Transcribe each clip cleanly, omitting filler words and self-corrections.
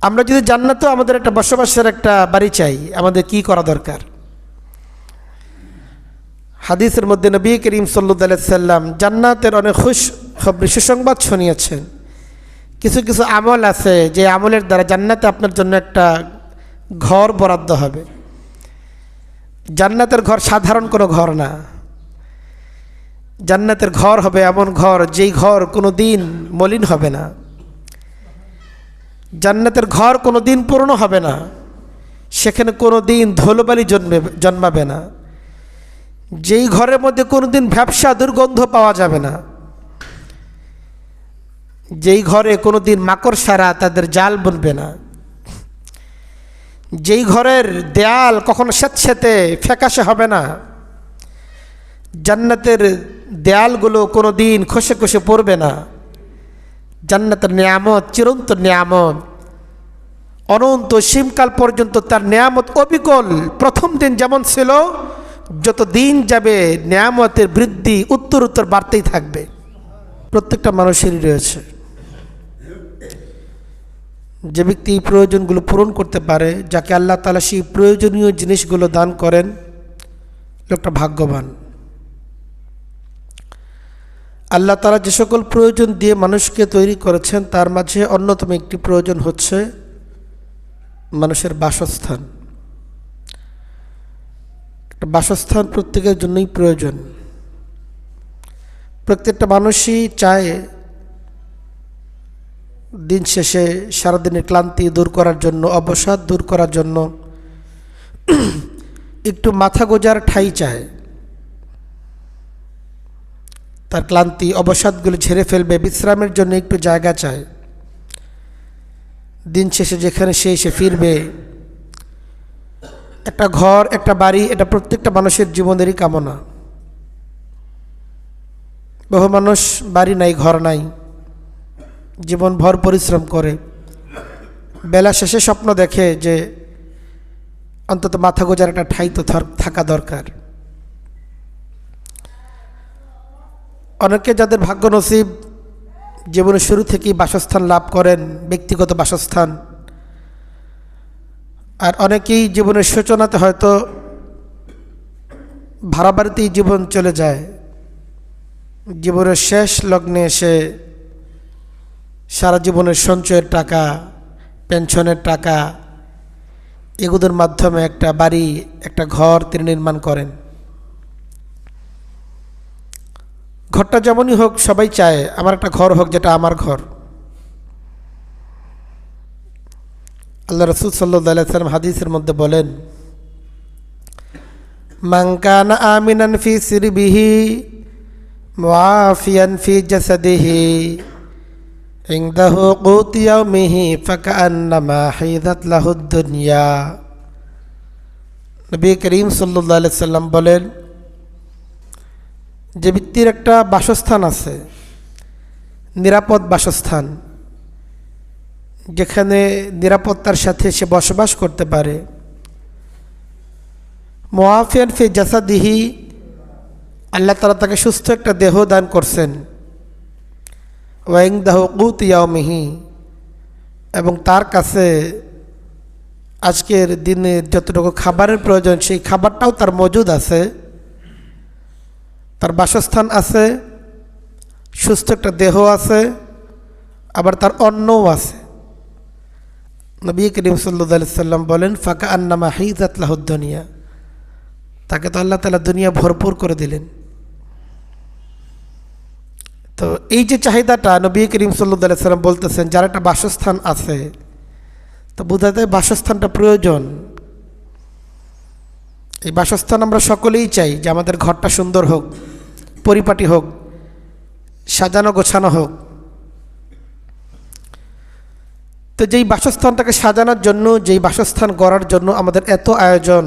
আমরা যদি জান্নাতেও আমাদের একটা বসবাসের একটা বাড়ি চাই, আমাদের কি করা দরকার? হাদিসের মধ্যে নবী করিম সাল্লাল্লাহু আলাইহি সাল্লাম জান্নাতের অনেক খুশখবরি সুসংবাদ শুনিয়েছেন। কিছু কিছু আমল আছে যে আমলের দ্বারা জান্নাতে আপনার জন্য একটা ঘর বরাদ্দ হবে। জান্নাতের ঘর সাধারণ কোনো ঘর না। জান্নাতের ঘর হবে এমন ঘর যেই ঘর কোনো দিন মলিন হবে না। জান্নাতের ঘর কোনো দিন পুরনো হবে না। সেখানে কোনো দিন ধুলোবালি জন্মাবে না। যেই ঘরের মধ্যে কোনো দিন ভ্যাপসা দুর্গন্ধ পাওয়া যাবে না। যেই ঘরে কোনো দিন মাকড়সারা তাদের জাল বুনবে না। যেই ঘরের দেয়াল কখনো স্যাঁতস্যাঁতে ফ্যাকাশে হবে না। জান্নাতের দেয়ালগুলো কোনো দিন খসে খসে পড়বে না। জান্নাতের নিয়ামত চিরন্তন নিয়ামত, অনন্ত সীমকাল পর্যন্ত তার নিয়ামত অবিকল। প্রথম দিন যেমন ছিল, যত দিন যাবে নিয়ামতের বৃদ্ধি উত্তর বাড়তেই থাকবে। প্রত্যেকটা মানুষেরই রয়েছে। যে ব্যক্তি এই প্রয়োজনগুলো পূরণ করতে পারে, যাকে আল্লাহ তাআলা সেই প্রয়োজনীয় জিনিসগুলো দান করেন, লোকটা ভাগ্যবান। আল্লাহ তাআলা যে সকল প্রয়োজন দিয়ে মানুষকে তৈরি করেছেন, তার মাঝে অন্যতম একটি প্রয়োজন হচ্ছে মানুষের বাসস্থান। একটা বাসস্থান প্রত্যেকের জন্যই প্রয়োজন। প্রত্যেকটা মানুষই চায় দিন শেষে সারাদিনের ক্লান্তি দূর করার জন্য, অবসাদ দূর করার জন্য একটু মাথা গোজার ঠাঁই চায়। তার ক্লান্তি অবসাদগুলো ঝেড়ে ফেলবে, বিশ্রামের জন্য একটু জায়গা চায়। দিন শেষে যেখানে সে এসে ফিরবে, একটা ঘর, একটা বাড়ি, এটা প্রত্যেকটা মানুষের জীবনেরই কামনা। বহু মানুষ বাড়ি নাই, ঘর নাই, জীবনভর পরিশ্রম করে, বেলা শেষে স্বপ্ন দেখে যে অন্তত মাথা গোজার একটা ঠাঁই তো থাকা দরকার। অনেকে যাদের ভাগ্য নসিব জীবনের শুরু থেকেই বাসস্থান লাভ করেন, ব্যক্তিগত বাসস্থান। আর অনেকেই জীবনের সূচনাতে হয়তো ভাড়া বাড়িতেই জীবন চলে যায়। জীবনের শেষ লগ্নে এসে সারা জীবনের সঞ্চয়ের টাকা, পেনশনের টাকা, এগুলোর মাধ্যমে একটা বাড়ি, একটা ঘর তিনি নির্মাণ করেন। ঘরটা যেমনই হোক, সবাই চায় আমার একটা ঘর হোক যেটা আমার ঘর। আল্লাহ রাসূল সাল্লাল্লাহু আলাইহি ওয়াসাল্লাম হাদিসের মধ্যে বলেন, মান কানা আমিনান ফি সিরবিহি মুআফিয়ান ফি জাসাদিহি ইনদাহু কুত ইয়াউমিহি ফাকান্নামা হিদাত লাহুদ দুনিয়া। নবী করিম সাল্লাল্লাহু আলাইহি ওয়াসাল্লাম বলেন, যে ব্যক্তির একটা বাসস্থান আছে, নিরাপদ বাসস্থান, যেখানে নিরাপত্তার সাথে সে বসবাস করতে পারে, মুআফিয়ান ফি জাসাদিহি, আল্লাহ তাআলা তাকে সুস্থ একটা দেহ দান করছেন, ওয়া ইনদাহু কুত ইয়াউমিহি, এবং তার কাছে আজকের দিনে যতটুকু খাবারের প্রয়োজন সেই খাবারটাও তার মজুদ আছে, তার বাসস্থান আছে, সুস্থ একটা দেহ আছে, আবার তার অন্নও আছে। নবী করিম সাল্লাল্লাহু আলাইহি ওয়াসাল্লাম বলেন, ফাকান্নামা হিদাত লাহুদ দুনিয়া, তাকে তো আল্লাহ তাআলা দুনিয়া ভরপুর করে দিলেন। তো এই যে চাহিদাটা নবী করিম সাল্লাল্লাহু আলাইহি ওয়াসাল্লাম বলতেছেন, যার একটা বাসস্থান আছে, তো বোঝা যায় বাসস্থানটা প্রয়োজন। এই বাসস্থান আমরা সকলেই চাই যে আমাদের ঘরটা সুন্দর হোক, পরিপাটি হোক, সাজানো গোছানো হোক। তো যেই বাসস্থানটাকে সাজানোর জন্য, যেই বাসস্থান গড়ার জন্য আমাদের এত আয়োজন,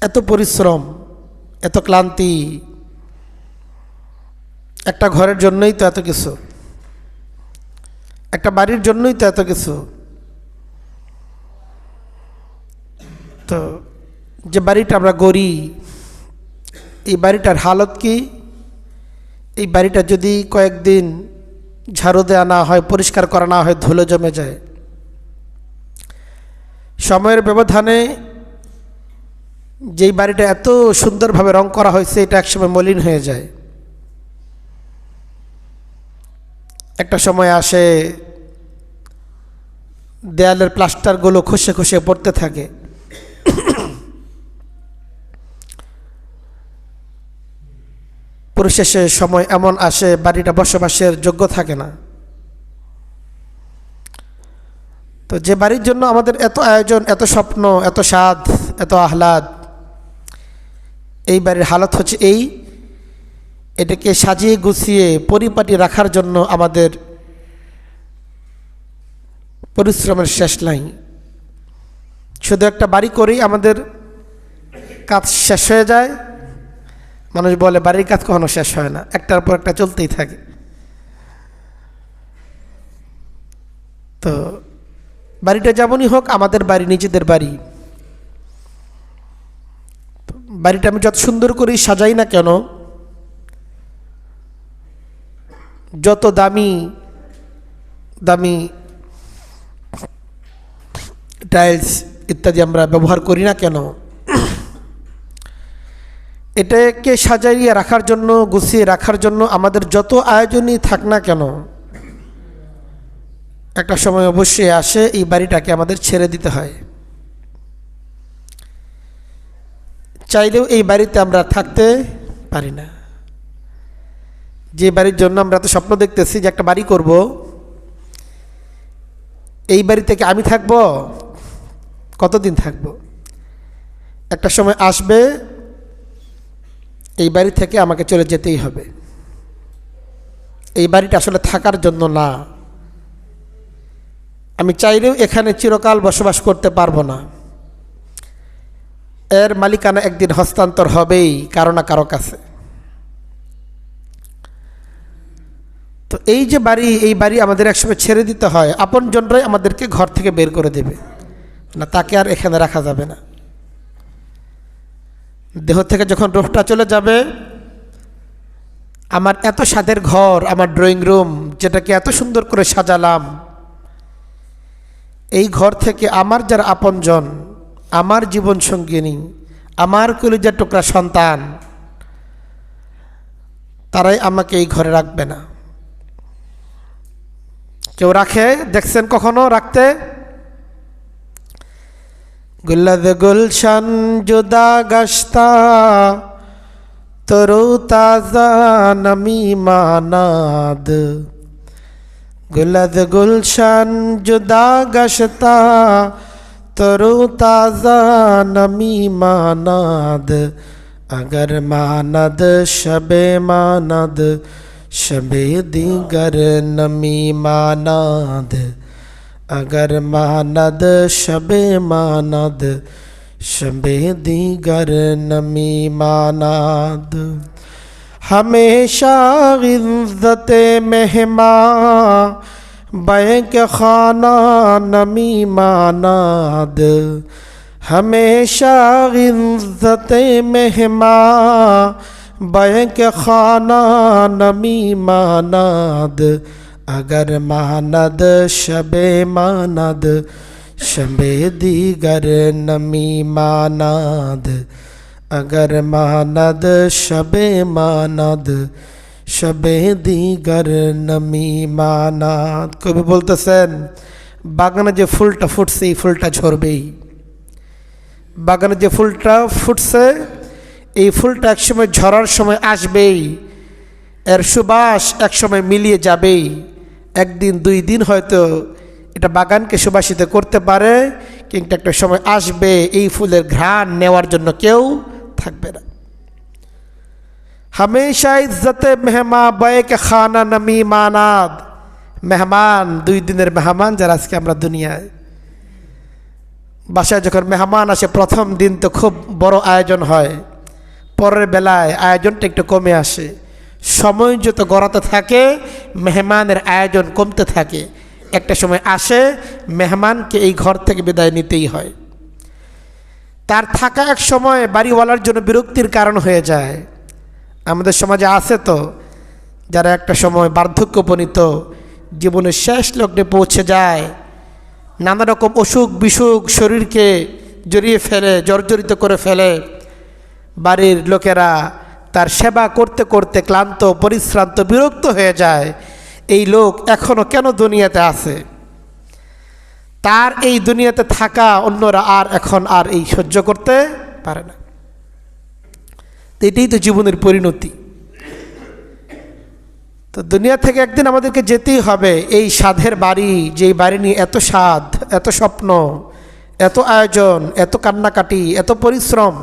এত পরিশ্রম, এত ক্লান্তি, একটা ঘরের জন্যই তো এত কিছু, একটা বাড়ির জন্যই তো এত কিছু। তো যে বাড়িটা আমরা গড়ি, এই বাড়িটার হালত কি? এই বাড়িটা যদি কয়েকদিন ঝাড়ু দেওয়া না হয়, পরিষ্কার করা না হয়, ধুলো জমে যায়। সময়ের ব্যবধানে যেই বাড়িটা এত সুন্দরভাবে রং করা হয়েছে এটা একসময় মলিন হয়ে যায়। একটা সময় আসে দেয়ালের প্লাস্টারগুলো খসে খসে পড়তে থাকে। পরিশেষে সময় এমন আসে বাড়িটা বসবাসের যোগ্য থাকে না। তো যে বাড়ির জন্য আমাদের এত আয়োজন, এত স্বপ্ন, এত স্বাদ, এত আহ্লাদ, এই বাড়ির হালত হচ্ছে এটাকে সাজিয়ে গুছিয়ে পরিপাটি রাখার জন্য আমাদের পরিশ্রমের শেষ নাই। শুধু একটা বাড়ি করেই আমাদের কাজ শেষ হয়ে যায়। মানুষ বলে বাড়ির কাজ কখনো শেষ হয় না, একটার পর একটা চলতেই থাকে। তো বাড়িটা যেমনই হোক, আমাদের বাড়ি, নিজেদের বাড়ি। বাড়িটা আমি যত সুন্দর করেই সাজাই না কেন, যত দামি দামি টাইলস ইত্যাদি আমরা ব্যবহার করি না কেন, এটাকে সাজাইয়ে রাখার জন্য, গুছিয়ে রাখার জন্য আমাদের যত আয়োজনই থাক না কেন, একটা সময় অবশ্যই আসে এই বাড়িটাকে আমাদের ছেড়ে দিতে হয়। চাইলেও এই বাড়িতে আমরা থাকতে পারি না। যে বাড়ির জন্য আমরা এত স্বপ্ন দেখতেছি যে একটা বাড়ি করব, এই বাড়ি থেকে আমি থাকব কতদিন থাকব? একটা সময় আসবে এই বাড়ি থেকে আমাকে চলে যেতেই হবে। এই বাড়িটা আসলে থাকার জন্য না। আমি চাইলেও এখানে চিরকাল বসবাস করতে পারবো না। এর মালিকানা একদিন হস্তান্তর হবেই কারো না কারো কাছে। তো এই যে বাড়ি, এই বাড়ি আমাদের একসময় ছেড়ে দিতে হয়। আপনজনরাই আমাদেরকে ঘর থেকে বের করে দেবে না, তাকে আর এখানে রাখা যাবে না। দেহ থেকে যখন রূহটা চলে যাবে, আমার এত স্বাদের ঘর, আমার ড্রয়িং রুম, যেটাকে এত সুন্দর করে সাজালাম, এই ঘর থেকে আমার যারা আপনজন, আমার জীবন সঙ্গিনী, আমার কলিজার টুকরা সন্তান, তারাই আমাকে এই ঘরে রাখবে না। কেউ রাখে দেখছেন কখনো রাখতে? গুল্লাদ গুলশান জুদা গশতা তরু তাজা নমি মানাদ। গুল্লাদ গুলশান জুদা গশতা তরু তাজা নমি মানাদ। अगर मानद शबे मानद शबे दीगर नमी मानद। अगर मानद शबे मानद शबे दीगर नमी मानद। हमेशा इज़्ज़त मेहमान बैक खाना नमी मानद। हमेशा इज़्ज़त मेहमान बैक खाना नमी मानद। अगर मानद शबे मानद शबे दीगर नमी मानद। अगर मानद शबे मानद शबे दीगर नमी मानद। कवि বলতেছেন বাগানে যে ফুলটা ফুটছে এই ফুলটা ঝরবেই। বাগানে যে ফুলটা ফুটছে এই ফুলটা একসময় ঝরার সময় আসবেই। এর সুবাস একসময় মিলিয়ে যাবেই। একদিন দুই দিন হয়তো এটা বাগানকে সুবাসিত করতে পারে, কিন্তু একটা সময় আসবে এই ফুলের ঘ্রাণ নেওয়ার জন্য কেউ থাকবে না। হামেশা ইজ্জতে মেহমা বয়েকে খানা নমি মানাদ। মেহমান, দুই দিনের মেহমান যারা আজকে আমরা দুনিয়ায়, বাসায় যখন মেহমান আসে প্রথম দিন তো খুব বড় আয়োজন হয়, পরের বেলায় আয়োজনটা একটু কমে আসে। সময় যত গড়াতে থাকে মেহমানের আয়োজন কমতে থাকে। একটা সময় আসে মেহমানকে এই ঘর থেকে বিদায় নিতেই হয়। তার থাকা এক সময় বাড়িওয়ালার জন্য বিরক্তির কারণ হয়ে যায়। আমাদের সমাজে আছে তো, যারা একটা সময় বার্ধক্য উপনীত জীবনের শেষ লগ্নে পৌঁছে যায়, নানা রকম অসুখ বিসুখ শরীরকে জড়িয়ে ফেলে, জর্জরিত করে ফেলে, বাড়ির লোকেরা তার সেবা করতে করতে ক্লান্ত, পরিশ্রান্ত, বিরক্ত হয়ে যায়। এই লোক এখনও কেন দুনিয়াতে আছে? তার এই দুনিয়াতে থাকা অন্যরা এখন আর এই সহ্য করতে পারে না। এটাই তো জীবনের পরিণতি। তো দুনিয়া থেকে একদিন আমাদেরকে যেতেই হবে। এই স্বাদের বাড়ি, যেই বাড়ি নিয়ে এত স্বাদ, এত স্বপ্ন, এত আয়োজন, এত কান্নাকাটি, এত পরিশ্রম,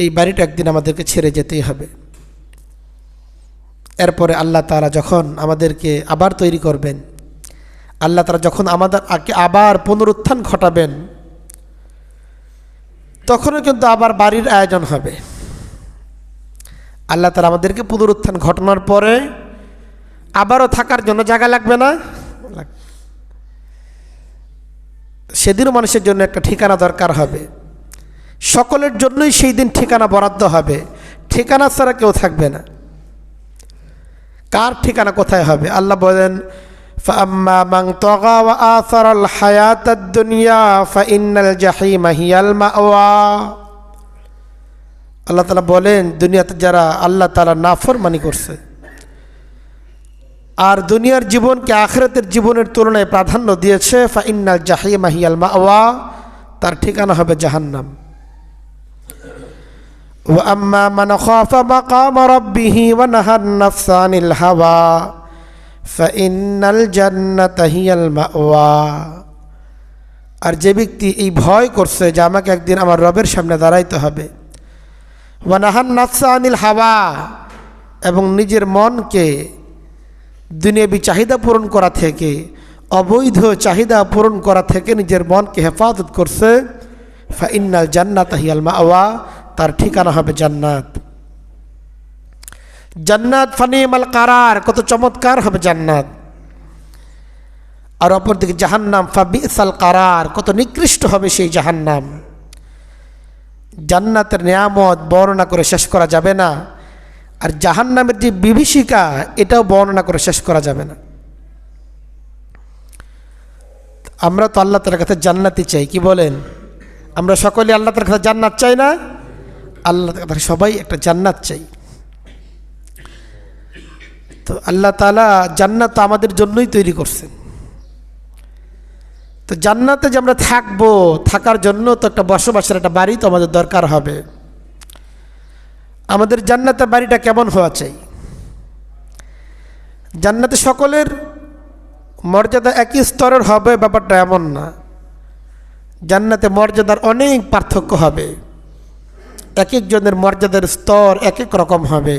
এই বাড়িটা একদিন আমাদেরকে ছেড়ে যেতেই হবে। এরপরে আল্লাহ তাআলা যখন আমাদেরকে আবার তৈরি করবেন, আল্লাহ তাআলা যখন আমাদের আবার পুনরুত্থান ঘটাবেন, তখনও কিন্তু আবার বাড়ির আয়োজন হবে। আল্লাহ তাআলা আমাদেরকে পুনরুত্থান ঘটানোর পরে আবারও থাকার জন্য জায়গা লাগবে না? সেদিনও মানুষের জন্য একটা ঠিকানা দরকার হবে। সকলের জন্যই সেই দিন ঠিকানা বরাদ্দ হবে। ঠিকানা ছাড়া কেউ থাকবে না। কার ঠিকানা কোথায় হবে? আল্লাহ বলেন, ফাআম্মা মান তাগা ওয়া আসারাল হায়াতাদ দুনিয়া ফাইন্নাল জাহিমা হিয়াল মাওয়া। আল্লাহ তাআলা বলেন, দুনিয়াতে যারা আল্লাহ তাআলা নাফরমানি করছে আর দুনিয়ার জীবনকে আখিরাতের জীবনের তুলনায় প্রাধান্য দিয়েছে, ফাইন্নাল জাহিমা হিয়াল মাওয়া, তার ঠিকানা হবে জাহান্নাম। ওয়া আম্মা মান খাফা মাকামা রাব্বিহি ওয়া নাহান নাফসা আনিল হাওয়া ফাইন্নাল জান্নাতা হিয়াল মাওয়া। আর যে ব্যক্তি এই ভয় করছে যে আমাকে একদিন আমার রবের সামনে দাঁড়াইতে হবে, ওয়া নাহান নাফসা আনিল হাওয়া, এবং নিজের মনকে দুনিয়াবি চাহিদা পূরণ করা থেকে, অবৈধ চাহিদা পূরণ করা থেকে নিজের মনকে হেফাজত করছে, ফাইন্নাল জান্নাতা হিয়াল মাওয়া, তার ঠিকানা হবে জান্নাত। জান্নাত ফানিমাল কারার, কত চমৎকার হবে জান্নাত। আর অপরদিকে জাহান্নাম ফাবিসাল কারার, কত নিকৃষ্ট হবে সেই জাহান্নাম। জান্নাতের নিয়ামত বর্ণনা করে শেষ করা যাবে না, আর জাহান্নামের যে বিভীষিকা, এটাও বর্ণনা করে শেষ করা যাবে না। আমরা তো আল্লাহ তাআলার কাছে জান্নাতই চাই, কি বলেন? আমরা সকলে আল্লাহ তাআলার কাছে জান্নাত চাই না? আল্লাহ তাআলা সবাই একটা জান্নাত চাই। তো আল্লাহ তাআলা জান্নাত আমাদের জন্যই তৈরি করছেন। তো জান্নাতে যে আমরা থাকবো, থাকার জন্য তো একটা বসবাসের একটা বাড়ি তো আমাদের দরকার হবে। আমাদের জান্নাতের বাড়িটা কেমন হওয়া চাই? জান্নাতে সকলের মর্যাদা একই স্তরের হবে ব্যাপারটা এমন না। জান্নাতে মর্যাদার অনেক পার্থক্য হবে। এক একজনের মর্যাদার স্তর এক এক রকম হবে।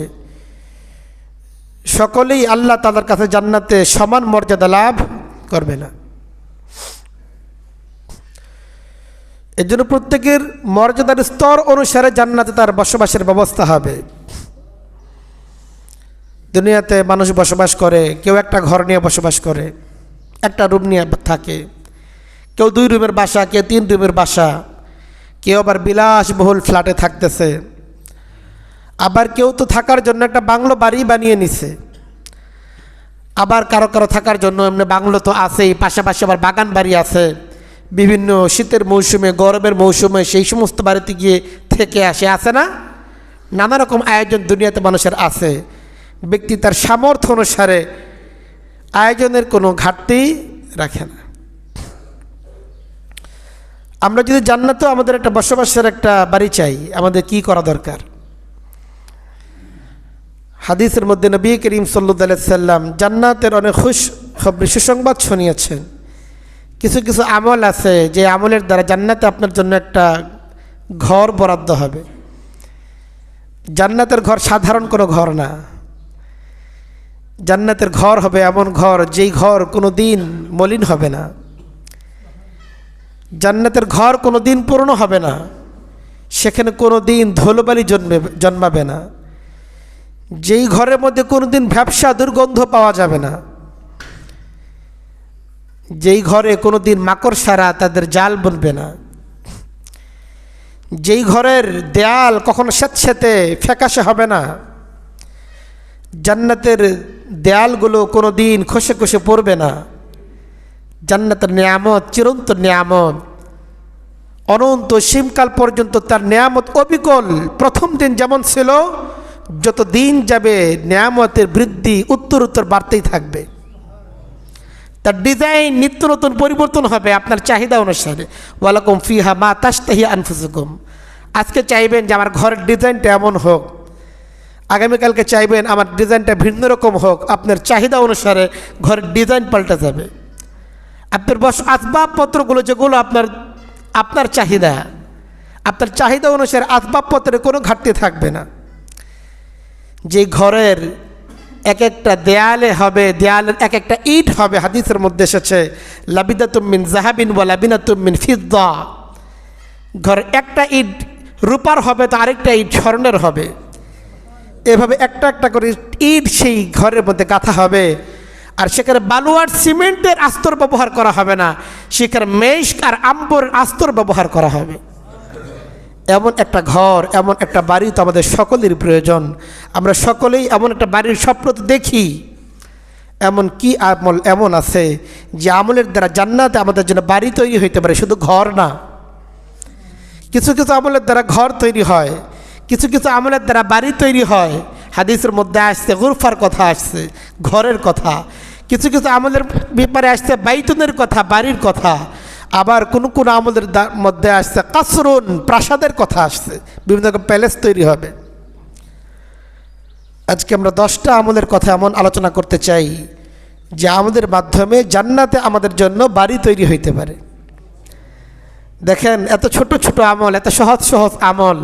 সকলেই আল্লাহ তাআলার কাছে জান্নাতে সমান মর্যাদা লাভ করবে না। এর জন্য প্রত্যেকের মর্যাদার স্তর অনুসারে জান্নাতে তার বসবাসের ব্যবস্থা হবে। দুনিয়াতে মানুষ বসবাস করে, কেউ একটা ঘর নিয়ে বসবাস করে, একটা রুম নিয়ে থাকে, কেউ 2 রুমের বাসা, কেউ 3 রুমের বাসা, কেউ আবার বিলাসবহুল ফ্ল্যাটে থাকতেছে, আবার কেউ তো থাকার জন্য একটা বাংলো বাড়ি বানিয়ে নিছে, আবার কারো কারো থাকার জন্য এমনি বাংলো তো আছেই, পাশাপাশি আবার বাগান বাড়ি আছে। বিভিন্ন শীতের মৌসুমে, গরমের মৌসুমে সেই সমস্ত বাড়িতে গিয়ে থেকে আছে না? নানা রকম আয়োজন দুনিয়াতে মানুষের আছে। ব্যক্তি তার সামর্থ্য অনুসারে আয়োজনের কোনো ঘাটতি রাখে না। আমরা যদি জান্নাতেও আমাদের একটা বসবাসের একটা বাড়ি চাই, আমাদের কি করা দরকার? হাদিসের মধ্যে নবী করিম সাল্লাল্লাহু আলাইহি সাল্লাম জান্নাতের অনেক খুশখবরি সুসংবাদ শুনিয়েছেন। কিছু কিছু আমল আছে যে আমলের দ্বারা জান্নাতে আপনার জন্য একটা ঘর বরাদ্দ হবে। জান্নাতের ঘর সাধারণ কোনো ঘর না। জান্নাতের ঘর হবে এমন ঘর, যেই ঘর কোনো দিন মলিন হবে না। জান্নাতের ঘর কোনো দিন পুরনো হবে না। সেখানে কোনো দিন ধুলোবালি জন্মাবে না। যেই ঘরের মধ্যে কোনো দিন ভ্যাপসা দুর্গন্ধ পাওয়া যাবে না। যেই ঘরে কোনো দিন মাকড়সারা তাদের জাল বুনবে না। যেই ঘরের দেয়াল কখনো স্যাঁতস্যাঁতে ফ্যাকাশে হবে না। জান্নাতের দেয়ালগুলো কোনো দিন খসে খসে পড়বে না। জান্নাতের নিয়ামত চিরন্তন নিয়ামত, অনন্ত সীমকাল পর্যন্ত তার নিয়ামত অবিকল। প্রথম দিন যেমন ছিল, যত দিন যাবে নিয়ামতের বৃদ্ধি উত্তরোত্তর বাড়তেই থাকবে। তার ডিজাইন নিত্য নতুন পরিবর্তন হবে আপনার চাহিদা অনুসারে। ওয়ালাকুম ফিহা মা তাশতাহি আনফুসুকুম। আজকে চাইবেন যে আমার ঘরের ডিজাইনটা এমন হোক, আগামীকালকে চাইবেন আমার ডিজাইনটা ভিন্ন রকম হোক। আপনার চাহিদা অনুসারে ঘরের ডিজাইন পাল্টে যাবে। আপনার আসবাবপত্রগুলো যেগুলো আপনার চাহিদা অনুসারে আসবাবপত্রের কোনো ঘাটতি থাকবে না। যে ঘরের এক একটা দেয়ালে হবে, দেয়ালের এক একটা ইট হবে, হাদিসের মধ্যে এসেছে লাবিদাতুম মিন যাহাবিন ওয়া লাবিনাতুম মিন ফিদ্দা। ঘরের একটা ইট রূপার হবে তো আরেকটা ইট স্বর্ণের হবে। এভাবে একটা একটা করে ইট সেই ঘরের মধ্যে গাঁথা হবে। আর সেখানে বালু আর সিমেন্টের আস্তর ব্যবহার করা হবে না, সেখানে মেশক আর আম্বরের আস্তর ব্যবহার করা হবে। এমন একটা ঘর, এমন একটা বাড়ি তো আমাদের সকলের প্রয়োজন। আমরা সকলেই এমন একটা বাড়ির স্বপ্ন তো দেখি। এমন কি আমল এমন আছে যে আমলের দ্বারা জান্নাতে আমাদের জন্য বাড়ি তৈরি হইতে পারে, শুধু ঘর না। কিছু কিছু আমলের দ্বারা ঘর তৈরি হয়, কিছু কিছু আমলের দ্বারা বাড়ি তৈরি হয়। হাদিসের মধ্যে আসছে গুরফার কথা, আসছে ঘরের কথা। কিছু কিছু আমলের ব্যাপারে আসছে বাইতুনের কথা, বাড়ির কথা। আবার কোন কোন আমলের মধ্যে আসছে কাসরুন, প্রাসাদের কথা আসছে। বিভিন্ন রকম প্যালেস তৈরি হবে। আজকে আমরা 10টা আমলের কথা এমন আলোচনা করতে চাই যে আমাদের মাধ্যমে জান্নাতে আমাদের জন্য বাড়ি তৈরি হইতে পারে। দেখেন, এত ছোট ছোট আমল, এত সহজ সহজ আমল,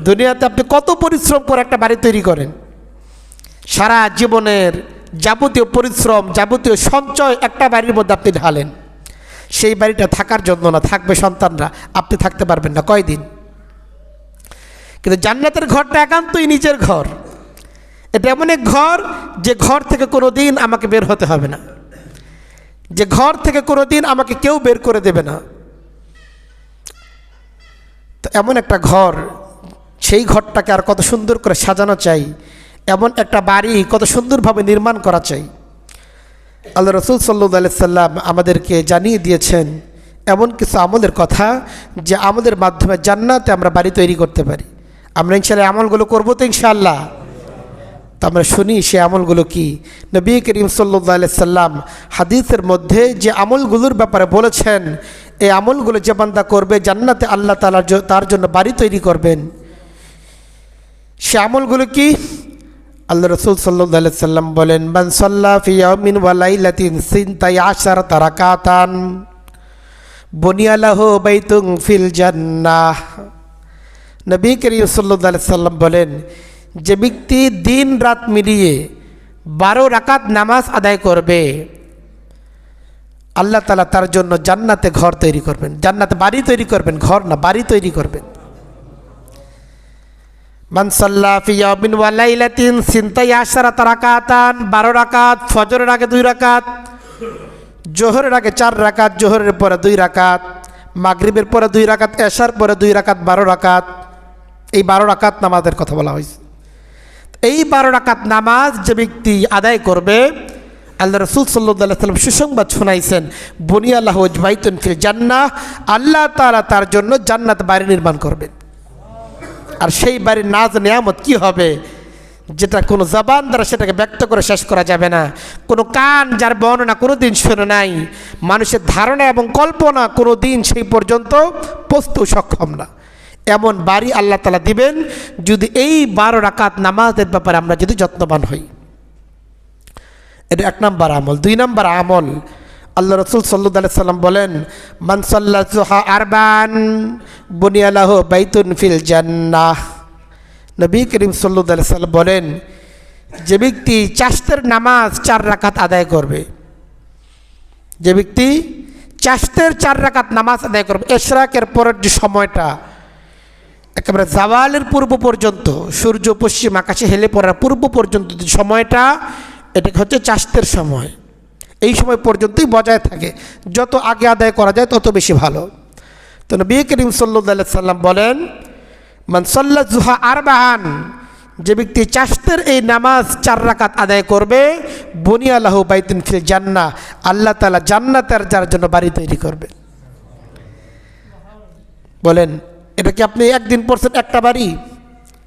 দুনিয়াতে আপনি কত পরিশ্রম করে একটা বাড়ি তৈরি করেন। সারা জীবনের যাবতীয় পরিশ্রম, যাবতীয় সঞ্চয় একটা বাড়ির মধ্যে আপনি ঢালেন। সেই বাড়িটা থাকার জন্য না, থাকবে সন্তানরা, আপনি থাকতে পারবেন না কয়দিন। কিন্তু জান্নাতের ঘরটা একান্তই নিজের ঘর। এটা এমন এক ঘর যে ঘর থেকে কোনো দিন আমাকে বের হতে হবে না, যে ঘর থেকে কোনো দিন আমাকে কেউ বের করে দেবে না। তো এমন একটা ঘর, সেই ঘরটাকে আর কত সুন্দর করে সাজানো চাই। এমন একটা বাড়ি কত সুন্দরভাবে নির্মাণ করা চাই। আল্লাহ রসুল সাল্লাল্লাহু আলাইহি সাল্লাম আমাদেরকে জানিয়ে দিয়েছেন এমন কিছু আমলের কথা যে আমলের মাধ্যমে জান্নাতে আমরা বাড়ি তৈরি করতে পারি। আমরা ইনশাআল্লাহ আমলগুলো করবো তো ইনশাআল্লাহ। তো আমরা শুনি সে আমলগুলো কি। নবী করিম সাল্লাল্লাহু আলাইহি সাল্লাম হাদিসের মধ্যে যে আমলগুলোর ব্যাপারে বলেছেন, এই আমলগুলো যে বান্দা করবে জান্নাতে আল্লাহ তাআলা তার জন্য বাড়ি তৈরি করবেন। সে আমলগুলো কি? আল্লাহ রসুল সাল্লাল্লাহু আলাইহি সাল্লাম বলেন, মান সাল্লা ফি ইয়াউমিন ওয়া লাইলাতিন সিনতাই আশারাতা রাকাতান বুনিয়া লাহু বাইতুন ফিল জান্নাহ। নবী করিম সাল্লাল্লাহু আলাইহি সাল্লাম বলেন, যে ব্যক্তি দিন রাত মিলিয়ে 12 রাকাত নামাজ আদায় করবে, আল্লাহ তাআলা তার জন্য জান্নাতে ঘর তৈরি করবেন। জান্নাতে বাড়ি তৈরি করবেন, ঘর না, বাড়ি তৈরি করবেন। মান সাল্লা ফি ইয়াউমিন ওয়া লাইলাতিন সিনতাই আশারাতা রাকাতান, 12 রাকাত, ফজরের আগে 2 রাকাত, জোহরের আগে 4 রাকাত, জোহরের পরে 2 রাকাত, মাগরিবের পরে 2 রাকাত, এশার পরে 2 রাকাত, 12 রাকাত। এই 12 রাকাত নামাজের কথা বলা হয়েছে। এই 12 রাকাত নামাজ যে ব্যক্তি আদায় করবে, আল্লাহ রসুল সাল্লাল্লাহু আলাইহি সাল্লাম সুসংবাদ শোনাইছেন, বুনিয়া লাহু বাইতুন ফিল জান্নাহ, আল্লাহ তাআলা তার জন্য জান্নাত বাড়ি নির্মাণ করবেন। আর সেই বাড়ির নাজ নিয়ামত কি হবে, যেটা কোনো জবান দ্বারা সেটাকে ব্যক্ত করে শেষ করা যাবে না। কোনো কান যার বর্ণনা কোনো দিন শুনে নাই, মানুষের ধারণা এবং কল্পনা কোনো দিন সেই পর্যন্ত পৌঁছতেও সক্ষম না। এমন বাড়ি আল্লাহ তাআলা দিবেন যদি এই 12 রাকাত নামাজের ব্যাপারে আমরা যদি যত্নবান হই। এটা 1 নম্বর আমল। 2 নম্বর আমল, আল্লাহ রসুল সাল্লাল্লাহু আলাইহি সাল্লাম বলেন, মান সাল্লা যুহা আরবান বুনিয়া লাহু বাইতুন ফিল জান্নাহ। নবী করিম সাল্লাল্লাহু আলাইহি সাল্লাম বলেন, যে ব্যক্তি চাশতের নামাজ 4 রাকাত আদায় করবে, যে ব্যক্তি চাশতের 4 রাকাত নামাজ আদায় করবে, ইশরাকের পরের যে সময়টা একেবারে জাওয়ালের পূর্ব পর্যন্ত, সূর্য পশ্চিম আকাশে হেলে পড়ার পূর্ব পর্যন্ত যে সময়টা, এটা হচ্ছে চাশতের সময়। এই সময় পর্যন্তই বজায় থাকে, যত আগে আদায় করা যায় তত বেশি ভালো। তো নবী করিম সাল্লাল্লাহু আলাইহি সাল্লাম বলেন, মান সাল্লা যুহা আরবান, যে ব্যক্তি চাশতের এই নামাজ 4 রাকাত আদায় করবে, বুনিয়া লাহু বাইতুন ফিল জান্নাহ, আল্লাহ তাআলা জান্নাতের যার জন্য বাড়ি তৈরি করবে। বলেন, এটা কি আপনি একদিন পড়ছেন একটা বাড়ি?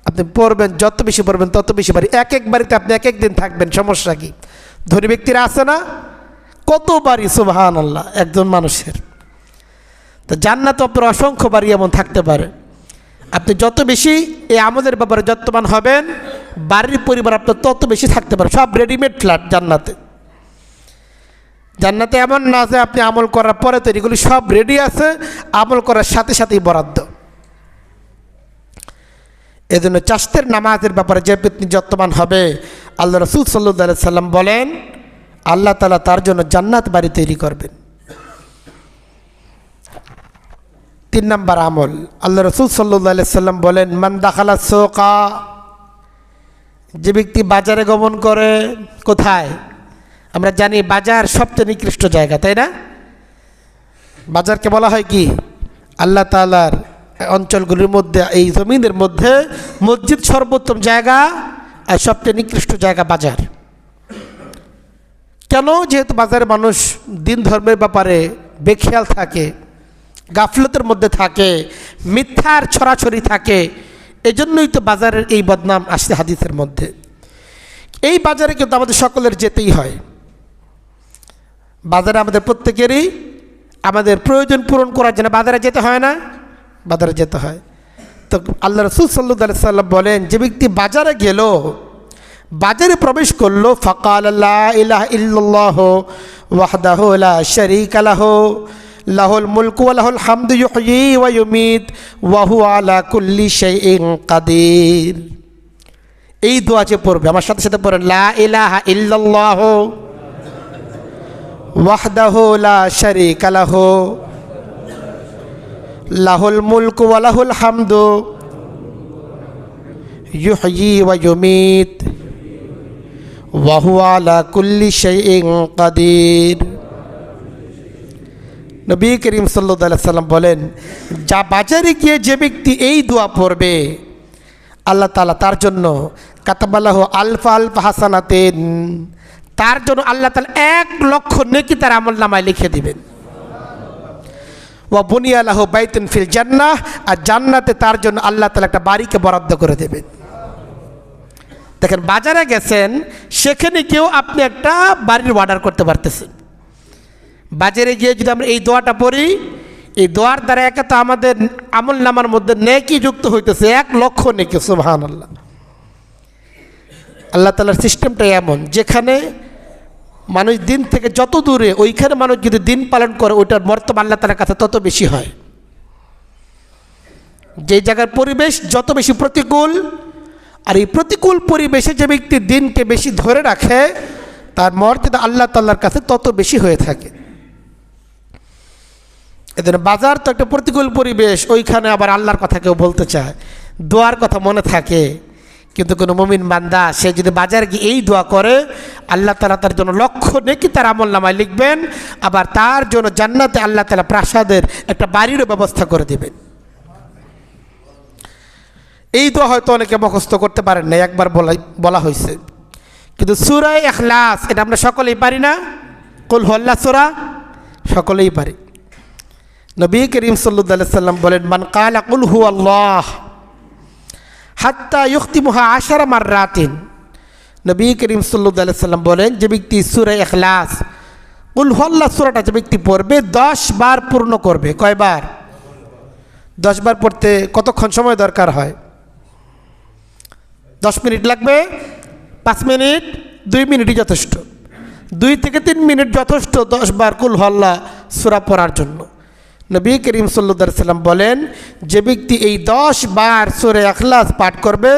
আপনি পড়বেন, যত বেশি পড়বেন তত বেশি বাড়ি। এক এক বাড়িতে আপনি এক এক দিন থাকবেন, সমস্যা কি? ধনী ব্যক্তিরা আছে না, কত বাড়ি, সুবহানাল্লাহ, একজন মানুষের। তো জান্নাত আপনার অসংখ্য বাড়ি এমন থাকতে পারে। আপনি যত বেশি এই আমলের ব্যাপারে যত্নবান হবেন, বাড়ির পরিবার আপনার তত বেশি থাকতে পারে। সব রেডিমেড ফ্ল্যাট জান্নাতে। জান্নাতে এমন না যে আপনি আমল করার পরে তো, এগুলি সব রেডি আছে, আমল করার সাথে সাথেই বরাদ্দ। এজন্য চাশতের নামাজের ব্যাপারে যে ব্যক্তি যত্নবান হবে, আল্লাহ রাসূল সাল্লাল্লাহু আলাইহি সাল্লাম বলেন আল্লাহ তাআলা তার জন্য জান্নাত বাড়ি তৈরি করবেন। 3 নম্বর আমল, আল্লাহ রাসূল সাল্লাল্লাহু আলাইহি সাল্লাম বলেন মান দাখালা সুকা, যে ব্যক্তি বাজারে গমন করে। কোথায়? আমরা জানি বাজার সবচেয়ে নিকৃষ্ট জায়গা, তাই না? বাজারকে বলা হয় কি? আল্লাহ তাআলার অঞ্চলগুলির মধ্যে, এই জমিনের মধ্যে মসজিদ সর্বোত্তম জায়গা আর সবচেয়ে নিকৃষ্ট জায়গা বাজার। কেন? যেহেতু বাজারে মানুষ দিন ধর্মের ব্যাপারে বেখেয়াল থাকে, গাফলতের মধ্যে থাকে, মিথ্যার ছড়াছড়ি থাকে, এজন্যই তো বাজারের এই বদনাম আসছে হাদিসের মধ্যে। এই বাজারে কিন্তু আমাদের সকলের যেতেই হয়। বাজারে আমাদের প্রত্যেকেরই আমাদের প্রয়োজন পূরণ করার জন্য বাজারে যেতে হয় না? বাজারে যেতে হয়। তো আল্লাহ রাসূল সাল্লাল্লাহু আলাইহি সাল্লাম বলেন যে ব্যক্তি বাজারে গেল, বাজারে প্রবেশ করলো, ফাকাল লা ইলাহা ইল্লাল্লাহ ওয়াহদাহু লা শারীকা লাহু লাহুল মুলকু ওয়া লাহুল হামদু ইউহয়ী ওয়া ইউমীত ওয়া হুয়া আলা কুল্লি শাইইন কাদির। এই দোয়া যে পড়বে, আমার সাথে সাথে পড়েন, লা ইলাহা ইল্লাল্লাহ ওয়াহদাহু লা শারীকা লাহু লাহুল মুলকু ওয়া লাহুল হামদু ইউহয়ী ওয়া ইউমীত ওয়া হুয়া আলা কুল্লি শাইইন কাদির। নবী করিম সাল্লাল্লাহু আলাইহি সাল্লাম বলেন, যা বাজারে গিয়ে যে ব্যক্তি এই দোয়া পড়বে, আল্লাহ তাআলা তার জন্য কাতাবালাহু আলফা আলফা হাসানাতিন, তার জন্য আল্লাহ তাআলা 1,00,000 নেকি তার আমলনামায় লিখে দিবেন। ওয়া বুনিয়া লাহু বাইতুন ফিল জান্নাহ, আর জান্নাতে তার জন্য আল্লাহ তাআলা একটা বাড়িকে বরাদ্দ করে দেবেন। দেখেন, বাজারে গেছেন, সেখানে গিয়েও আপনি একটা বাড়ির অর্ডার করতে পারতেছেন। বাজারে গিয়ে যদি আমরা এই দোয়াটা পড়ি, এই দোয়ার দ্বারা একে তো আমাদের আমল নামার মধ্যে নেকি যুক্ত হইতেছে, 1,00,000 নেকি। সুবহানাল্লাহ। আল্লাহ তাআলার সিস্টেমটা এমন, যেখানে মানুষ দিন থেকে যত দূরে, ওইখানে মানুষ যদি দিন পালন করে, ওইটার মর্তবা আল্লাহ তাআলার কাছে তত বেশি হয়। যে জায়গার পরিবেশ যত বেশি প্রতিকূল, আর এই প্রতিকূল পরিবেশে যে ব্যক্তি দিনকে বেশি ধরে রাখে, তার মর্যাদা আল্লাহ তাআলার কাছে তত বেশি হয়ে থাকে। এদের বাজার তো একটা প্রতিকূল পরিবেশ, ওইখানে আবার আল্লাহর কথা কেউ বলতে চায়, দোয়ার কথা মনে থাকে, কিন্তু কোনো মুমিন বান্দা সে যদি বাজারে গিয়ে এই দোয়া করে, আল্লাহ তাআলা তার জন্য 1,00,000 নেকি তার আমলনামায় লিখবেন, আবার তার জন্য জান্নাতে আল্লাহ তাআলা প্রাসাদের একটা বাড়িরও ব্যবস্থা করে দেবেন। এই দোয়া হয়তো অনেকে মুখস্থ করতে পারেন না, একবার বলা হয়েছে, কিন্তু সূরা ইখলাস এটা আমরা সকলেই পারি না? কুল হুয়াল্লাহ সূরা সকলেই পারি। নবী করিম সাল্লাল্লাহু আলাইহি সাল্লাম বলেন, মান ক্বালা কুল হুয়াল্লাহ হাত্তা ইখতিমুহা 10 মাররাতিন। নবী করিম সাল্লাল্লাহু আলাইহি সাল্লাম বলেন, যে ব্যক্তি সূরা ইখলাস কুল হুয়াল্লাহ সূরাটা যে ব্যক্তি পড়বে, 10 বার পূর্ণ করবে। কয়বার? 10 বার পড়তে কতক্ষণ সময় দরকার হয়? 10 মিনিট লাগবে? 5 মিনিট? 2 মিনিটই যথেষ্ট। 2 থেকে 3 মিনিট যথেষ্ট 10 বার কুল হুয়াল্লাহ সূরা পড়ার জন্য। নবী করিম সাল্লাল্লাহু আলাইহি সাল্লাম বলেন, যে ব্যক্তি এই 10 বার সূরা ইখলাস পাঠ করবে,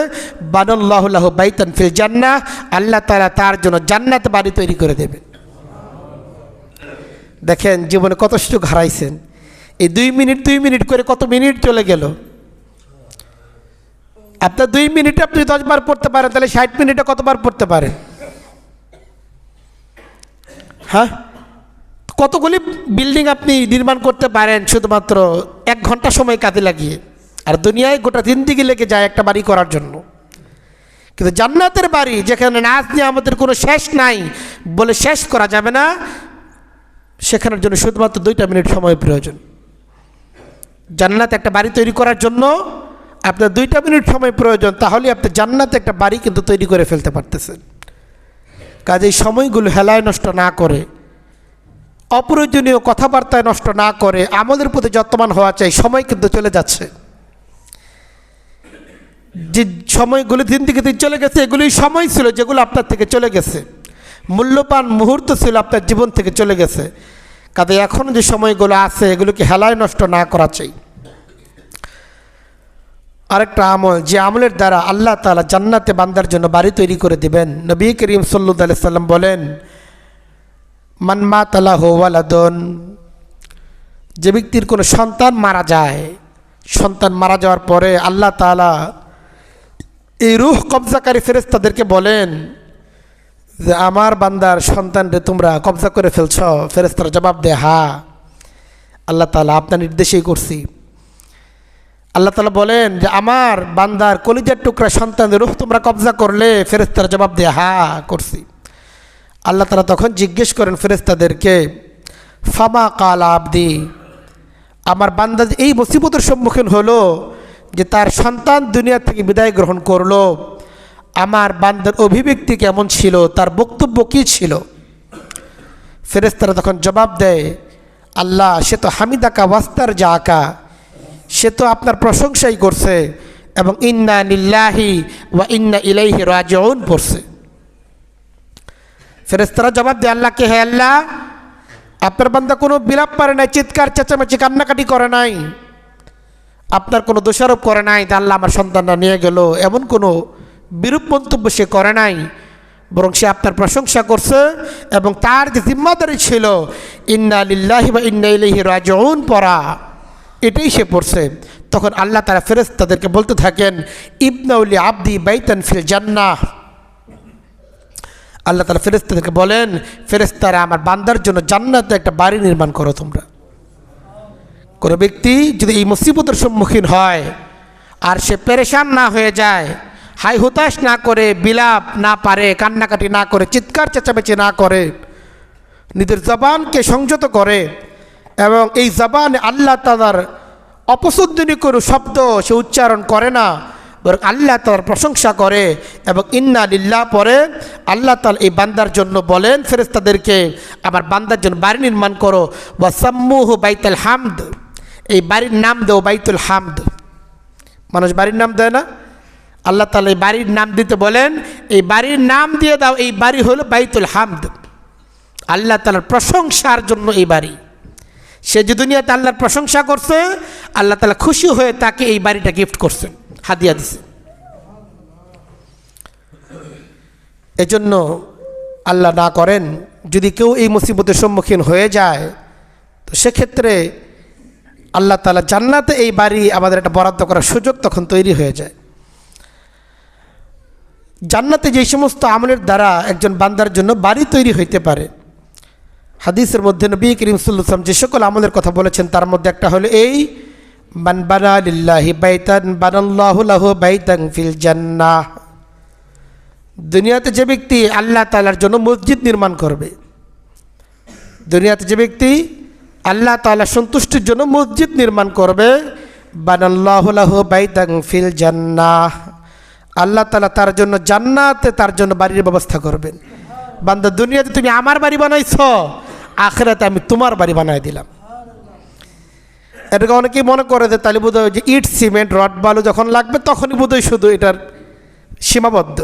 বানাল্লাহু লাহু বাইতান ফিল জান্নাহ, আল্লাহ তাআলা তার জন্য জান্নাতে বাড়ি তৈরি করে দেবেন। দেখেন জীবনে কত সুযোগ হারাইছেন। এই 2 মিনিট করে কত মিনিট চলে গেল। আপনার 2 মিনিটে আপনি 10 বার পড়তে পারেন, তাহলে 60 মিনিটে কতবার পড়তে পারেন? হ্যাঁ, কতগুলি বিল্ডিং আপনি নির্মাণ করতে পারেন শুধুমাত্র 1 ঘন্টা সময় কাজে লাগিয়ে, আর দুনিয়ায় গোটা জিন্দেগি লেগে যায় একটা বাড়ি করার জন্য। কিন্তু জান্নাতের বাড়ি যেখানে নাজ নিয়ামতের কোনো শেষ নাই বলে শেষ করা যাবে না, সেখানের জন্য শুধুমাত্র 2 মিনিট সময় প্রয়োজন। জান্নাতে একটা বাড়ি তৈরি করার জন্য আপনার 2 মিনিট সময় প্রয়োজন, তাহলে আপনি জান্নাতে একটা বাড়ি কিন্তু তৈরি করে ফেলতে পারতেছেন। কাজেই সময়গুলো হেলায় নষ্ট না করে, অপ্রয়োজনীয় কথাবার্তায় নষ্ট না করে আমলের প্রতি যত্নবান হওয়া চাই। সময় কিন্তু চলে যাচ্ছে, যে সময়গুলো দিন থেকে দিন চলে গেছে, এগুলোই সময় ছিল যেগুলো আপনার থেকে চলে গেছে, মূল্যবান মুহূর্ত ছিল আপনার জীবন থেকে চলে গেছে। কাজে এখন যে সময়গুলো আছে এগুলোকে হেলায় নষ্ট না করা চাই। আরেকটা আমল, যে আমলের দ্বারা আল্লাহ তাআলা জান্নাতে বান্দার জন্য বাড়ি তৈরি করে দিবেন। নবী করিম সাল্লাল্লাহু আলাইহি সাল্লাম বলেন, মান মাতা লাহু ওয়ালাদুন, যে ব্যক্তির কোনো সন্তান মারা যায়, সন্তান মারা যাওয়ার পরে আল্লাহ তাআলা এই রূহ কবজাকারী ফেরেশতাদেরকে বলেন যে আমার বান্দার সন্তানরে তোমরা কবজা করে ফেলছ। ফেরেশতারা জবাব দেয়, হ্যাঁ আল্লাহ তাআলা আপনার নির্দেশেই করছি। আল্লাহ তাআলা বলেন যে আমার বান্দার কলিজার টুকরা সন্তানের রূহ তোমরা কবজা করলে? ফেরেশতারা জবাব দেয়, হ্যাঁ করছি। আল্লাহ তাআলা তখন জিজ্ঞেস করেন ফেরেশতাদেরকে, ফামা কাল আবদি, আমার বান্দা যে এই মুসিবতের সম্মুখীন হলো যে তার সন্তান দুনিয়া থেকে বিদায় গ্রহণ করলো, আমার বান্দার অভিব্যক্তি কেমন ছিল, তার বক্তব্য কী ছিল? ফেরেশতারা তখন জবাব দেয়, আল্লাহ সে তো হামিদাকা ওয়াস্তার জাকা, সে তো আপনার প্রশংসাই করছে এবং ইন্না লিল্লাহি ওয়া ইন্না ইলাইহি রাজিউন পড়ছে। ফেরেশতারা জবাব দেয় আল্লাহকে, হে আল্লাহ আপনার বান্দা কোনো বিলাপ পারে নাই, চিৎকার চেঁচামেচি কান্নাকাটি করে নাই, আপনার কোনো দোষারোপ করে নাই যে আল্লাহ আমার সন্তানরা নিয়ে গেল, এমন কোনো বিরূপ মন্তব্য সে করে নাই, বরং সে আপনার প্রশংসা করছে এবং তার যে জিম্মাদারি ছিল ইন্না লিল্লাহি ওয়া ইন্না ইলাইহি রাজিউন পড়া, এটাই সে পড়ছে। তখন আল্লাহ তাআলা ফেরেশতাদেরকে বলতে থাকেন, ইবনাউলি আবদি বাইতান ফিল জান্নাহ, আল্লাহ তাআলা ফেরেশতাদেরকে বলেন, ফেরেশতারা আমার বান্দার জন্য জান্নাতে একটা বাড়ি নির্মাণ করো তোমরা। কোনো ব্যক্তি যদি এই মুসিবতের সম্মুখীন হয় আর সে পেরেশান না হয়ে যায়, হাই হুতাশ না করে, বিলাপ না পারে, কান্নাকাটি না করে, চিৎকার চেঁচামেচি না করে, নিজের জবানকে সংযত করে এবং এই জবানে আল্লাহ তাআলার অপছন্দনীয় কোনো শব্দ সে উচ্চারণ করে না, বরং আল্লাহ তাআলার প্রশংসা করে এবং ইন্না লিল্লাহ পরে, আল্লাহ তাআলা এই বান্দার জন্য বলেন ফেরেশতাদেরকে, আমার বান্দার জন্য বাড়ি নির্মাণ করো, ওয়া সাম্মুহু বাইতুল হামদ, এই বাড়ির নাম দেও বাইতুল হামদ। মানুষ বাড়ির নাম দেয় না, আল্লাহ তাআলা এই বাড়ির নাম দিতে বলেন, এই বাড়ির নাম দিয়ে দাও, এই বাড়ি হলো বাইতুল হামদ, আল্লাহ তাআলার প্রশংসার জন্য এই বাড়ি। সে যে দুনিয়াতে আল্লাহর প্রশংসা করছে, আল্লাহ তাআলা খুশি হয়ে তাকে এই বাড়িটা গিফট করছেন, হাদিয়া দিছে। এজন্য আল্লাহ না করেন যদি কেউ এই মুসিবতের সম্মুখীন হয়ে যায়, তো সেক্ষেত্রে আল্লাহ তাআলা জান্নাতে এই বাড়ি আমাদের একটা বরাদ্দ করার সুযোগ তখন তৈরি হয়ে যায়। জান্নাতে যে সমস্ত আমলের দ্বারা একজন বান্দার জন্য বাড়ি তৈরি হইতে পারে, হাদিসের মধ্যে নবী করিম সাল্লাল্লাহু আলাইহি ওয়াসাল্লাম যে সকল আমলের কথা বলেছেন তার মধ্যে একটা হলো এই, মান বানা লিল্লাহি বাইতান বানাল্লাহু লাহু বাইতান ফিল জান্নাহ, দুনিয়াতে যে ব্যক্তি আল্লাহ তাআলার জন্য মসজিদ নির্মাণ করবে, দুনিয়াতে যে ব্যক্তি আল্লাহ তাআলা সন্তুষ্টির জন্য মসজিদ নির্মাণ করবে, বানাল্লাহু লাহু বাইতান ফিল জান্নাহ, আল্লাহ তাআলা তার জন্য জান্নাতে তার জন্য বাড়ির ব্যবস্থা করবেন। বান্দা দুনিয়াতে তুমি আমার বাড়ি বানাইছ, আখিরাতে আমি তোমার বাড়ি বানাই দিলাম। এটাকে অনেকেই মনে করে যে তাহলে বোধহয় যে ইট সিমেন্ট রড বালু যখন লাগবে তখনই বোধহয় শুধু এটার সীমাবদ্ধ।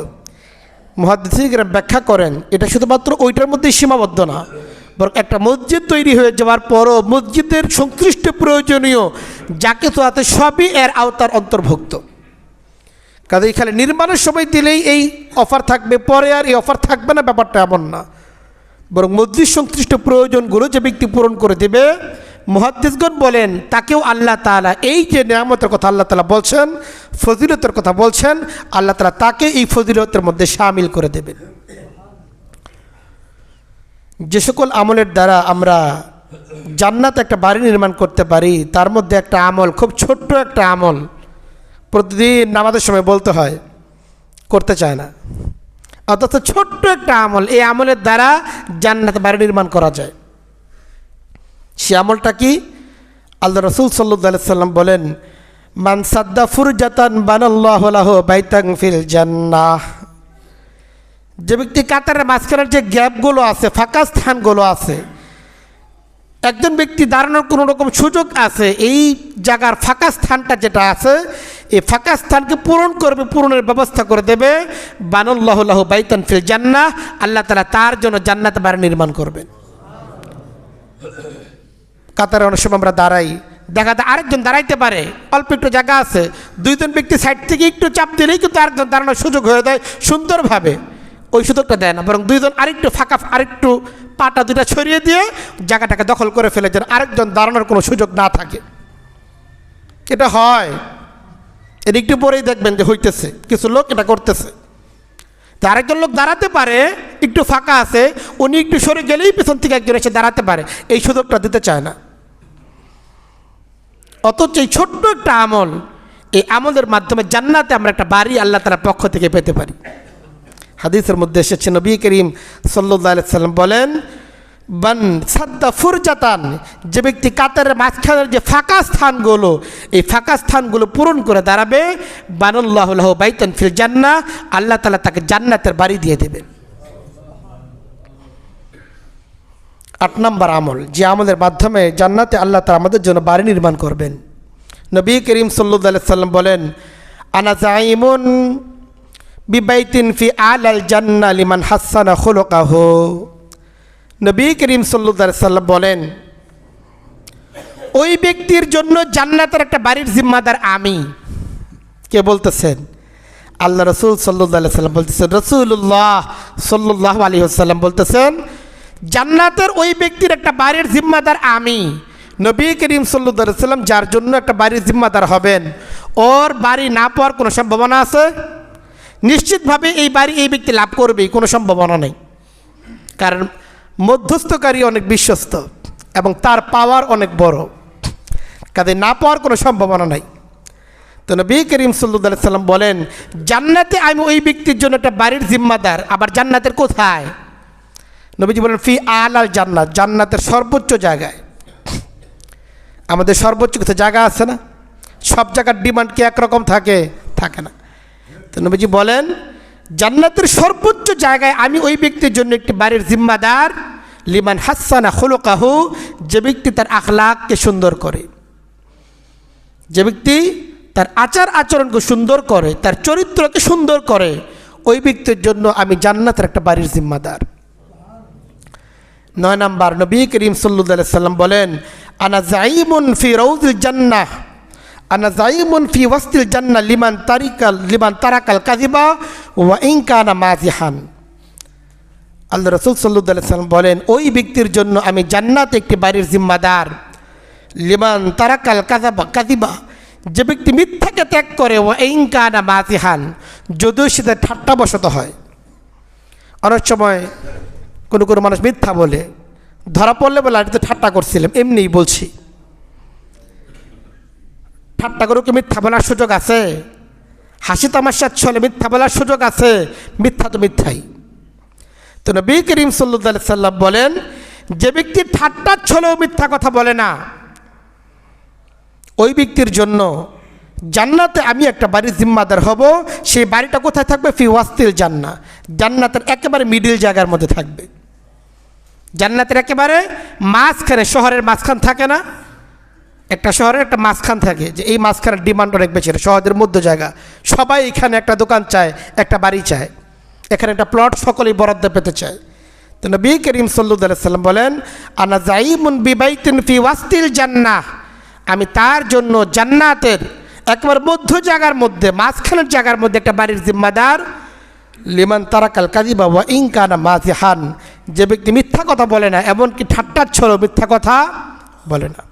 মুহাদ্দিসিনরা ব্যাখ্যা করেন এটা শুধুমাত্র ওইটার মধ্যেই সীমাবদ্ধ না, বরং একটা মসজিদ তৈরি হয়ে যাওয়ার পরও মসজিদের সংশ্লিষ্ট প্রয়োজনীয় যা কিছু আছে সবই এর আওতার অন্তর্ভুক্ত। কাজে এখানে নির্মাণের সময় দিলেই এই অফার থাকবে, পরে আর এই অফার থাকবে না, ব্যাপারটা এমন না, বরং মসজিদ সংশ্লিষ্ট প্রয়োজনগুলো যে ব্যক্তি পূরণ করে দেবে, মুহাদ্দিসগণ বলেন তাকেও আল্লাহ তাআলা এই যে নিয়ামতের কথা আল্লাহ তাআলা বলছেন, ফজিলতের কথা বলছেন, আল্লাহ তাআলা তাকে এই ফজিলতের মধ্যে শামিল করে দেবেন। যে সকল আমলের দ্বারা আমরা জান্নাতে একটা বাড়ি নির্মাণ করতে পারি তার মধ্যে একটা আমল, খুব ছোট্ট একটা আমল, প্রতিদিন নামাজের সময় বলতে হয়, করতে চায় না। অথচ ছোট্ট একটা আমল, এই আমলের দ্বারা জান্নাতে বাড়ি নির্মাণ করা যায়। সে আমলটা কি? আল্লাহ রাসূল সাল্লাল্লাহু আলাইহি সাল্লাম বলেন, মান সাদ্দা ফুরজাতান বানাল্লাহু লাহু বাইতান ফিল জান্নাহ। যে ব্যক্তি কাতারের মাঝখানের যে গ্যাপগুলো আছে, ফাঁকা স্থানগুলো আছে, একজন ব্যক্তি দাঁড়ানোর কোনো রকম সুযোগ আছে, এই জায়গার ফাঁকা স্থানটা যেটা আছে, এই ফাঁকা স্থানকে পূরণ করবে, পূরণের ব্যবস্থা করে দেবে। বানাল্লাহু লাহু বাইতান ফিল জান্নাহ, আল্লাহ তাআলা তার জন্য জান্নাতে বাড়ি নির্মাণ করবেন। কাতারে অনেক সময় আমরা দাঁড়াই, দেখা যায় আরেকজন দাঁড়াইতে পারে, অল্প একটু জায়গা আছে, দুইজন ব্যক্তি সাইড থেকে একটু চাপ দিলেই কিন্তু আরেকজন দাঁড়ানোর সুযোগ হয়ে যায় সুন্দরভাবে। ওই সুযোগটা দেয় না, বরং দুইজন আরেকটু ফাঁকা, আরেকটু পাটা দুটা ছড়িয়ে দিয়ে জায়গাটাকে দখল করে ফেলে, যেন আরেকজন দাঁড়ানোর কোনো সুযোগ না থাকে। এটা হয়, এর একটু পরেই দেখবেন যে হইতেছে, কিছু লোক এটা করতেছে। তো আরেকজন লোক দাঁড়াতে পারে, একটু ফাঁকা আছে, উনি একটু সরে গেলেই পেছন থেকে একজন এসে দাঁড়াতে পারে, এই সুযোগটা দিতে চায় না। অথচ এই ছোট্ট একটা আমল, এই আমলের মাধ্যমে জান্নাতে আমরা একটা বাড়ি আল্লাহ তাআলার পক্ষ থেকে পেতে পারি। হাদিসের মধ্যে এসেছে, নবী করিম সাল্লাল্লাহু আলাইহি সাল্লাম বলেন, বান সাদ্দা ফুরজাতান, যে ব্যক্তি কাতারের মাঝখানের যে ফাঁকা স্থানগুলো, এই ফাঁকা স্থানগুলো পূরণ করে দাঁড়াবে, বানাল্লাহু লাহু বাইতান ফিল জান্নাহ, আল্লাহ তাআলা তাকে জান্নাতের বাড়ি দিয়ে দেবেন। 8 নম্বর আমল, যে আমলের মাধ্যমে জান্নাতে আল্লাহ তাআলা আমাদের জন্য বাড়ি নির্মাণ করবেন। নবী করিম সাল্লাল্লাহু আলাইহি সাল্লাম বলেন, আনা যাইমুন বিবাইতিন ফি আলাল জান্নাহ লিমান হাসানা খুলুকাহু। নবী করিম সাল্লাল্লাহু আলাইহি সাল্লাম বলেন, ওই ব্যক্তির জন্য জান্নাতের একটা বাড়ির জিম্মাদার আমি। কে বলতেছেন? আল্লাহ রাসূল সাল্লাল্লাহু আলাইহি সাল্লাম বলতেছেন, রাসূলুল্লাহ সাল্লাল্লাহু আলাইহি ওয়াসাল্লাম বলতেছেন, জান্নাতের ওই ব্যক্তির একটা বাড়ির জিম্মাদার আমি। নবী করিম সাল্লাল্লাহু আলাইহি সাল্লাম যার জন্য একটা বাড়ির জিম্মাদার হবেন, ওর বাড়ি না পাওয়ার কোনো সম্ভাবনা আছে? নিশ্চিতভাবে এই বাড়ি এই ব্যক্তি লাভ করবেই, কোনো সম্ভাবনা নেই। কারণ মধ্যস্থকারী অনেক বিশ্বস্ত এবং তার পাওয়ার অনেক বড়, কাজে না পাওয়ার কোনো সম্ভাবনা নাই। তো নবী করিম সাল্লাল্লাহু আলাইহি সাল্লাম বলেন, জান্নাতে আমি ওই ব্যক্তির জন্য একটা বাড়ির জিম্মাদার। আবার জান্নাতের কোথায়? নবীজি বলেন, ফি আলাল জান্নাত, জান্নাতের সর্বোচ্চ জায়গায়। আমাদের সর্বোচ্চ কিছু জায়গা আছে না? সব জায়গার ডিমান্ড কি একরকম থাকে? থাকে না। তো নবীজি বলেন, জান্নাতের সর্বোচ্চ জায়গায় আমি ওই ব্যক্তির জন্য একটি বাড়ির জিম্মাদার, লিমান হাসানা খুলুকাহু, যে ব্যক্তি তার আখলাককে সুন্দর করে, যে ব্যক্তি তার আচার আচরণকে সুন্দর করে, তার চরিত্রকে সুন্দর করে, ওই ব্যক্তির জন্য আমি জান্নাতের একটা বাড়ির জিম্মাদার। 9 নম্বর, নবী করিম সাল্লাল্লাহু আলাইহি সাল্লাম বলেন, আনা যাইমুন ফি রাউজিল জান্নাহ, আনা যাইমুন ফি ওয়াসতিল জান্নাহ লিমান তারাকাল কাযিবা ওয়া ইন কানা মাযিহান। আল্লাহ রাসূল সাল্লাল্লাহু আলাইহি সাল্লাম বলেন, ওই ব্যক্তির জন্য আমি জান্নাতে একটি বাড়ির জিম্মাদার, লিমান তারাকাল কাযিবা, যে ব্যক্তি মিথ্যাকে ত্যাগ করে, ওয়া ইন কানা মাযিহান, যদিও সেটা ঠাট্টাবশত হয়। অনেক সময় কোনো কোনো মানুষ মিথ্যা বলে, ধরা পড়লে বলে আমি তো ঠাট্টা করছিলাম, এমনিই বলছি। ঠাট্টা করে কি মিথ্যা বলার সুযোগ আছে? হাসি তামাশার ছলে মিথ্যা বলার সুযোগ আছে? মিথ্যা তো মিথ্যাই। তো নবী করিম সাল্লাল্লাহু আলাইহি সাল্লাম বলেন, যে ব্যক্তি ঠাট্টার ছলেও মিথ্যা কথা বলে না, ওই ব্যক্তির জন্য জান্নাতে আমি একটা বাড়ির জিম্মাদার হব। সেই বাড়িটা কোথায় থাকবে? ফি ওয়াসতিল জান্নাহ, জান্নাতের একেবারে মিডিল জায়গার মধ্যে থাকবে। জান্নাতের একেবারে মাঝখানে, শহরের মাঝখান থাকে না, একটা শহরের একটা মাঝখান থাকে, যে এই মাঝখানের ডিমান্ড অনেক বেশি, শহরের মধ্য জায়গা, সবাই এখানে একটা দোকান চায়, একটা বাড়ি চায়, এখানে একটা প্লট সকলেই বরাদ্দ পেতে চায়। তো নবী করিম সাল্লাল্লাহু আলাইহি সাল্লাম বলেন, আনা যাইমুন বিবাইতিন ফি ওয়াসতিল জান্নাহ, আমি তার জন্য জান্নাতের একেবারে মধ্য জায়গার মধ্যে, মাঝখানের জায়গার মধ্যে একটা বাড়ির জিম্মাদার, লিমান তারাকাল কাযিবা ওয়া ইন কানা মাযিহান, যে ব্যক্তি মিথ্যা কথা বলে না, এমনকি ঠাট্টার ছলেও মিথ্যা কথা বলে না।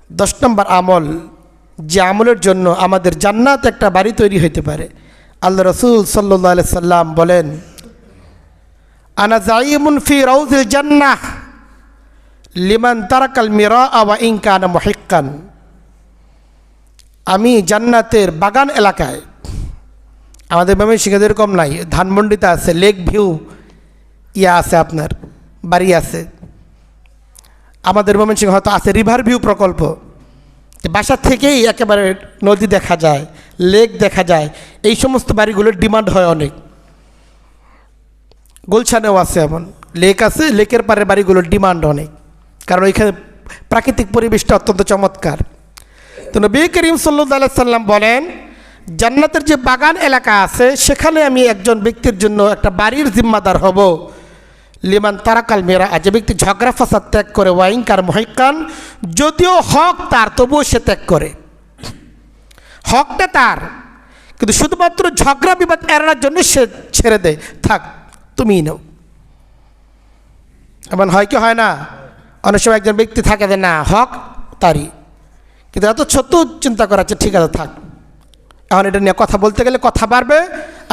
10 নম্বর আমল, যে আমলের জন্য আমাদের জান্নাত একটা বাড়ি তৈরি হইতে পারে। আল্লাহ রাসূল সাল্লাল্লাহু আলাইহি সাল্লাম বলেন, আনা যাইমুন ফি রাউজিল জান্নাহ লিমান তারাকাল মিরাআ ওয়া ইন কানা মুহিক্কান, আমি জান্নাতের বাগান এলাকায় আমাদের ময়মনসিংহে এরকম নাই, ধানমন্ডিতে আছে, লেক ভিউ আছে, আপনার বাড়ি আছে। আমাদের ময়মনসিংহে হয়তো আছে রিভার ভিউ প্রকল্প, বাসা থেকেই একেবারে নদী দেখা যায়, লেক দেখা যায়। এই সমস্ত বাড়িগুলোর ডিমান্ড হয় অনেক। গুলশানেও আছে এমন লেক আছে, লেকের পাড়ের বাড়িগুলোর ডিমান্ড অনেক, কারণ ওইখানে প্রাকৃতিক পরিবেশটা অত্যন্ত চমৎকার। তো নবী করিম সাল্লাল্লাহু আলাইহি সাল্লাম বলেন, জান্নাতের যে বাগান এলাকা আছে সেখানে আমি একজন ব্যক্তির জন্য একটা বাড়ির জিম্মাদার হব। লিমান তারাকাল মেরা, যে ব্যক্তি ঝগড়া ফাসাদ ত্যাগ করে, ওয়াইনকার মহিকান, যদিও হক তার তবুও সে ত্যাগ করে। হকটা তার, কিন্তু শুধুমাত্র ঝগড়া বিবাদ এড়ানোর জন্য সে ছেড়ে দেয়, থাক তুমিই নাও। এমন হয় কি হয় না? অনেক সময় একজন ব্যক্তি থাকে যে না হক তারই, কিন্তু এত ছোট্ট চিন্তা করা আছে, ঠিক আছে থাক, এখন এটা নিয়ে কথা বলতে গেলে কথা বাড়বে,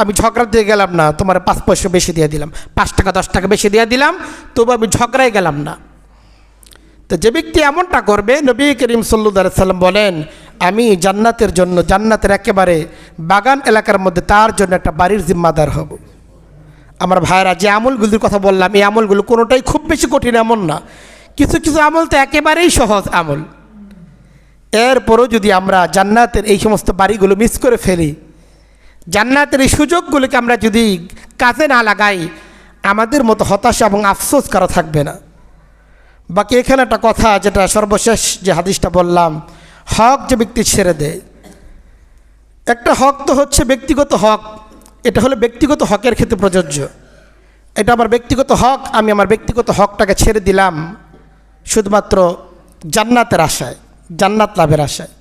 আমি ঝগড়া দিয়ে গেলাম না, তোমার 5 পয়সা বেশি দিয়ে দিলাম, 5 টাকা 10 টাকা বেশি দিয়ে দিলাম, তবু আমি ঝগড়ায় গেলাম না। তো যে ব্যক্তি এমনটা করবে, নবী করিম সাল্লাল্লাহু আলাইহি সাল্লাম বলেন, আমি জান্নাতের জন্য, জান্নাতের একেবারে বাগান এলাকার মধ্যে তার জন্য একটা বাড়ির জিম্মাদার হব। আমার ভাইরা, যে আমলগুলির কথা বললাম, এই আমলগুলো কোনোটাই খুব বেশি কঠিন এমন না, কিছু কিছু আমল তো একেবারেই সহজ আমল। এরপরও যদি আমরা জান্নাতের এই সমস্ত বাড়িগুলো মিস করে ফেলি, জান্নাতের এই সুযোগগুলোকে আমরা যদি কাজে না লাগাই, আমাদের মতো হতাশা এবং আফসোস কারো থাকবে না। বাকি এখানে একটা কথা, যেটা সর্বশেষ যে হাদিসটা বললাম, হক যে ব্যক্তি ছেড়ে দেয়, একটা হক তো হচ্ছে ব্যক্তিগত হক, এটা হলো ব্যক্তিগত হকের ক্ষেত্রে প্রযোজ্য। এটা আমার ব্যক্তিগত হক, আমি আমার ব্যক্তিগত হকটাকে ছেড়ে দিলাম শুধুমাত্র জান্নাতের আশায়, জান্নাত লাভের আশায়।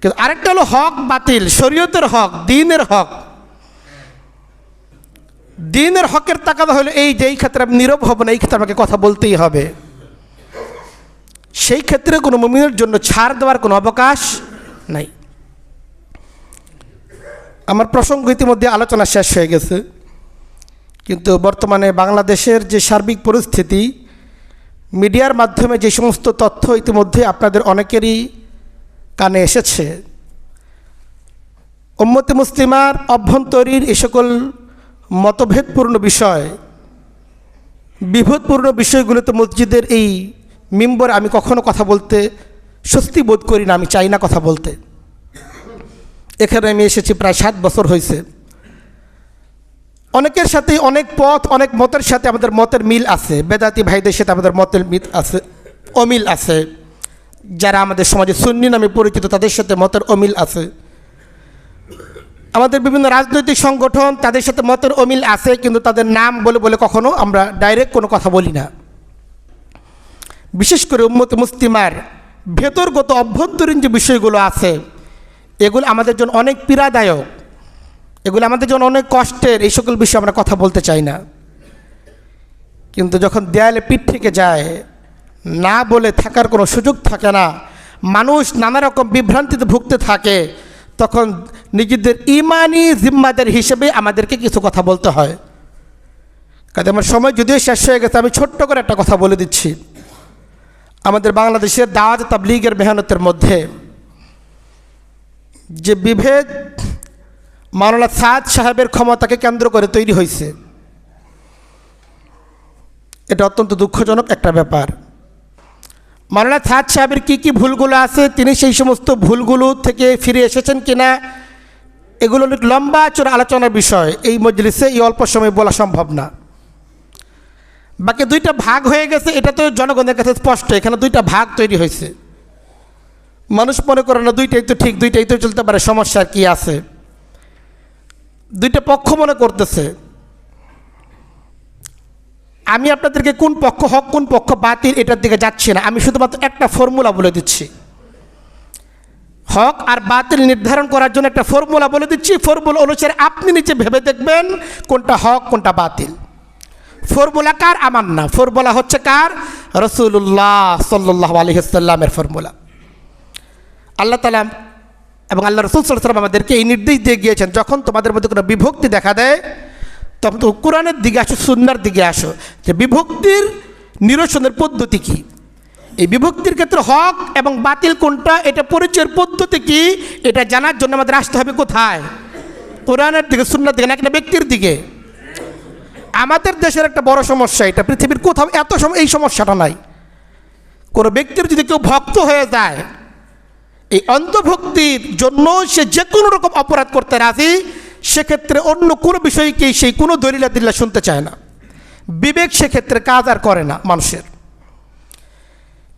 কিন্তু আরেকটা হলো হক বাতিল, শরীয়তের হক, দ্বীনের হক। দ্বীনের হকের তাকাদা হলো এই যে এই ক্ষেত্রে আমি নীরব হব না, এই ক্ষেত্রে আমাকে কথা বলতেই হবে। সেই ক্ষেত্রে কোনো মুমিনের জন্য ছাড় দেওয়ার কোনো অবকাশ নাই। আমার প্রসঙ্গ ইতিমধ্যে আলোচনা শেষ হয়ে গেছে, কিন্তু বর্তমানে বাংলাদেশের যে সার্বিক পরিস্থিতি, মিডিয়ার মাধ্যমে যে সমস্ত তথ্য ইতিমধ্যে আপনাদের অনেকেরই কানে এসেছে, উম্মতে মুসলিমার অভ্যন্তরীণ এই সকল মতভেদপূর্ণ বিষয়, বিভেদপূর্ণ বিষয়গুলোতে মসজিদের এই মিম্বরে আমি কখনো কথা বলতে স্বস্তি বোধ করি না, আমি চাই না কথা বলতে। এখানে আমি এসেছি প্রায় 7 বছর হয়েছে। অনেকের সাথে অনেক পথ, অনেক মতের সাথে আমাদের মতের মিল আছে, বেদাতি ভাইদের সাথে আমাদের মতের মিল আছে, অমিল আছে। যারা আমাদের সমাজে সুন্নি নামে পরিচিত, তাদের সাথে মতের অমিল আছে। আমাদের বিভিন্ন রাজনৈতিক সংগঠন, তাদের সাথে মতের অমিল আছে, কিন্তু তাদের নাম বলে বলে কখনো আমরা ডাইরেক্ট কোনো কথা বলি না। বিশেষ করে উম্মতে মুসলিমার ভেতরগত অভ্যন্তরীণ যে বিষয়গুলো আছে, এগুলো আমাদের জন্য অনেক পীড়াদায়ক, এগুলো আমাদের জন্য অনেক কষ্টের। এই সকল বিষয়ে আমরা কথা বলতে চাই না, কিন্তু যখন দেয়ালে পিঠ থেকে যায়, না বলে থাকার কোনো সুযোগ থাকে না, মানুষ নানা রকম বিভ্রান্তিতে ভুগতে থাকে, তখন নিজেদের ইমানি জিম্মাদার হিসেবে আমাদেরকে কিছু কথা বলতে হয়। কাজে আমার সময় যদিও শেষ হয়ে গেছে, আমি ছোট্ট করে একটা কথা বলে দিচ্ছি। আমাদের বাংলাদেশের দাওয়াত তাবলীগের মেহনতের মধ্যে যে বিভেদ মাওলানা সাদ সাহেবের ক্ষমতাকে কেন্দ্র করে তৈরি হয়েছে, এটা অত্যন্ত দুঃখজনক একটা ব্যাপার। মাওলানা সাদ সাহেবের কী ভুলগুলো আছে, তিনি সেই সমস্ত ভুলগুলো থেকে ফিরে এসেছেন কিনা, এগুলো অনেক লম্বা চড়া আলোচনার বিষয়, এই মজলিসে এই অল্প সময় বলা সম্ভব না। বাকি 2টা ভাগ হয়ে গেছে, এটা তো জনগণের কাছে স্পষ্ট। এখানে 2টা ভাগ তৈরি হয়েছে, মানুষ মনে করে না 2টাই তো ঠিক, 2টাই তো চলতে পারে, সমস্যা কি আছে। 2টা পক্ষ মনে করতেছে। আমি আপনাদেরকে কোন পক্ষ হক কোন পক্ষ বাতিল এটার দিকে যাচ্ছি না, আমি শুধুমাত্র একটা ফর্মুলা বলে দিচ্ছি। হক আর বাতিল নির্ধারণ করার জন্য একটা ফর্মুলা বলে দিচ্ছি। ফর্মুলা অনুসারে আপনি নিচে ভেবে দেখবেন কোনটা হক কোনটা বাতিল। ফর্মুলা কার? আমার না, ফর্মুলা হচ্ছে কার? রাসূলুল্লাহ সাল্লাল্লাহু আলাইহি ওয়াসাল্লামের ফর্মুলা। আল্লাহ তাআলা এবং আল্লাহ রাসূল সাল্লাল্লাহু আলাইহি ওয়াসাল্লাম আমাদেরকে এই নির্দেশ দিয়ে গিয়েছেন, যখন তোমাদের মধ্যে কোনো বিভক্তি দেখা দেয়, তখন তো কোরআনের দিকে আসো, সুন্নাহর দিকে আসো, যে বিভক্তির নিরসনের পদ্ধতি কী, এই বিভক্তির ক্ষেত্রে হক এবং বাতিল কোনটা, এটা পরিচয়ের পদ্ধতি কী, এটা জানার জন্য আমাদের আসতে হবে কোথায়? কোরআনের দিকে, সুন্নাহর দিকে, না একটা ব্যক্তির দিকে। আমাদের দেশের একটা বড় সমস্যা এটা, পৃথিবীর কোথাও এত এই সমস্যাটা নাই। কোনো ব্যক্তির যদি কেউ ভক্ত হয়ে যায়, এই অন্ধভক্তির জন্য সে যে কোনো রকম অপরাধ করতে রাজি, সেক্ষেত্রে অন্য কোনো বিষয়কেই সেই কোনো দলিলা দিল্লা শুনতে চায় না। বিবেক সেক্ষেত্রে কাজ আর করে না মানুষের।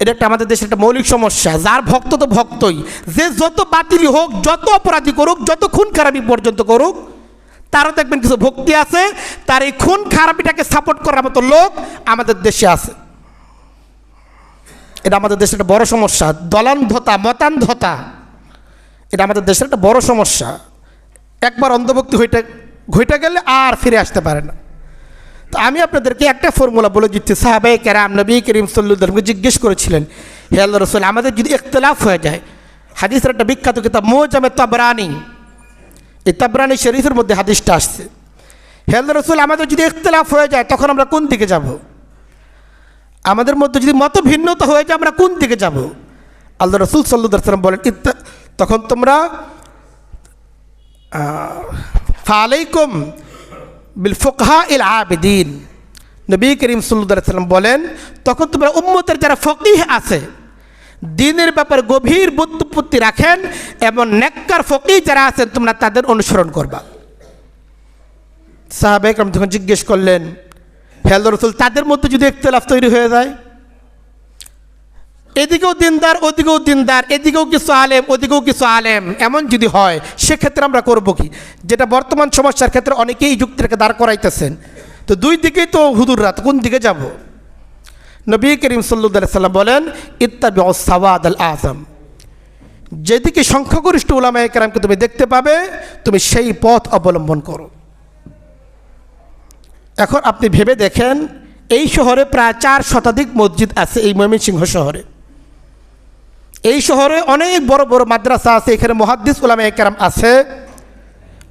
এটা একটা আমাদের দেশের একটা মৌলিক সমস্যা। যার ভক্ত তো ভক্তই, যে যত বাতিলই হোক, যত অপরাধী করুক, যত খুন খারাপি পর্যন্ত করুক, তারও দেখবেন কিছু ভক্তি আছে, তার এই খুন খারাপিটাকে সাপোর্ট করার মতো লোক আমাদের দেশে আছে। এটা আমাদের দেশের একটা বড় সমস্যা। দলান্ধতা, মতান্ধতা, এটা আমাদের দেশের একটা বড় সমস্যা। একবার অন্ধভক্তি ঘটে গেলে আর ফিরে আসতে পারে না। তো আমি আপনাদেরকে একটা ফর্মুলা বলে দিচ্ছি। সাহাবায়ে কেরাম নবী করিম সাল্লাল্লাহু আলাইহি ওয়াসাল্লামকে জিজ্ঞেস করেছিলেন, হে আল্লাহর রাসূল, আমাদের যদি ইখতিলাফ হয়ে যায়, হাদিসের একটা বিখ্যাত কিতাব মুজামে তাবরানী, এই তাবরানী শরীফের মধ্যে হাদিসটা আসছে, হে আল্লাহর রাসূল, আমাদের যদি ইখতিলাফ হয়ে যায় তখন আমরা কোন দিকে যাব? আমাদের মধ্যে যদি মত ভিন্নতা হয়ে যায় আমরা কোন দিকে যাব? আল্লাহ রাসূল সাল্লাল্লাহু আলাইহি ওয়াসাল্লাম বলেন, তখন তোমরা ফালাইকুম বিল ফুকহা ইল আবিদিন। নবী করিম সাল্লাল্লাহু আলাইহি ওয়াসাল্লাম বলেন, তখন তোমরা উম্মতের যারা ফকিহ আছে, দ্বীনের ব্যাপারে গভীর বুদ্ধিপত্তি রাখেন, এমন নেককার ফকিহ যারা আছেন, তোমরা তাদের অনুসরণ করবা। সাহাবায়ে কেরাম যখন জিজ্ঞেস করলেন, হে আল্লাহর রাসূল, তাদের মধ্যে যদি ইখতিলাফ তৈরি হয়ে যায়, এদিকেও দিনদার, ওদিকেও দিনদার, এদিকেও কিছু আলেম, ওদিকেও কিছু আলেম, এমন যদি হয়, সেক্ষেত্রে আমরা করবো কি? যেটা বর্তমান সমস্যার ক্ষেত্রে অনেকেই যুক্তিকে দাঁড় করাইতেছেন। তো দুই দিকেই তো হুজুররা, কোন দিকে যাব? নবী করিম সাল্লাল্লাহু আলাইহি ওয়াসাল্লাম বলেন, ইত্তাবিউস সাওয়াদ আল আযম, যেদিকে সংখ্যাগরিষ্ঠ উলামায়ে কেরামকে তুমি দেখতে পাবে, তুমি সেই পথ অবলম্বন করো। এখন আপনি ভেবে দেখেন, এই শহরে প্রায় 4 শতাধিক মসজিদ আছে। এই ময়মনসিংহ শহরে, এই শহরে অনেক বড় বড় মাদ্রাসা আছে। এখানে মুহাদ্দিস উলামায়ে কেরাম আছে,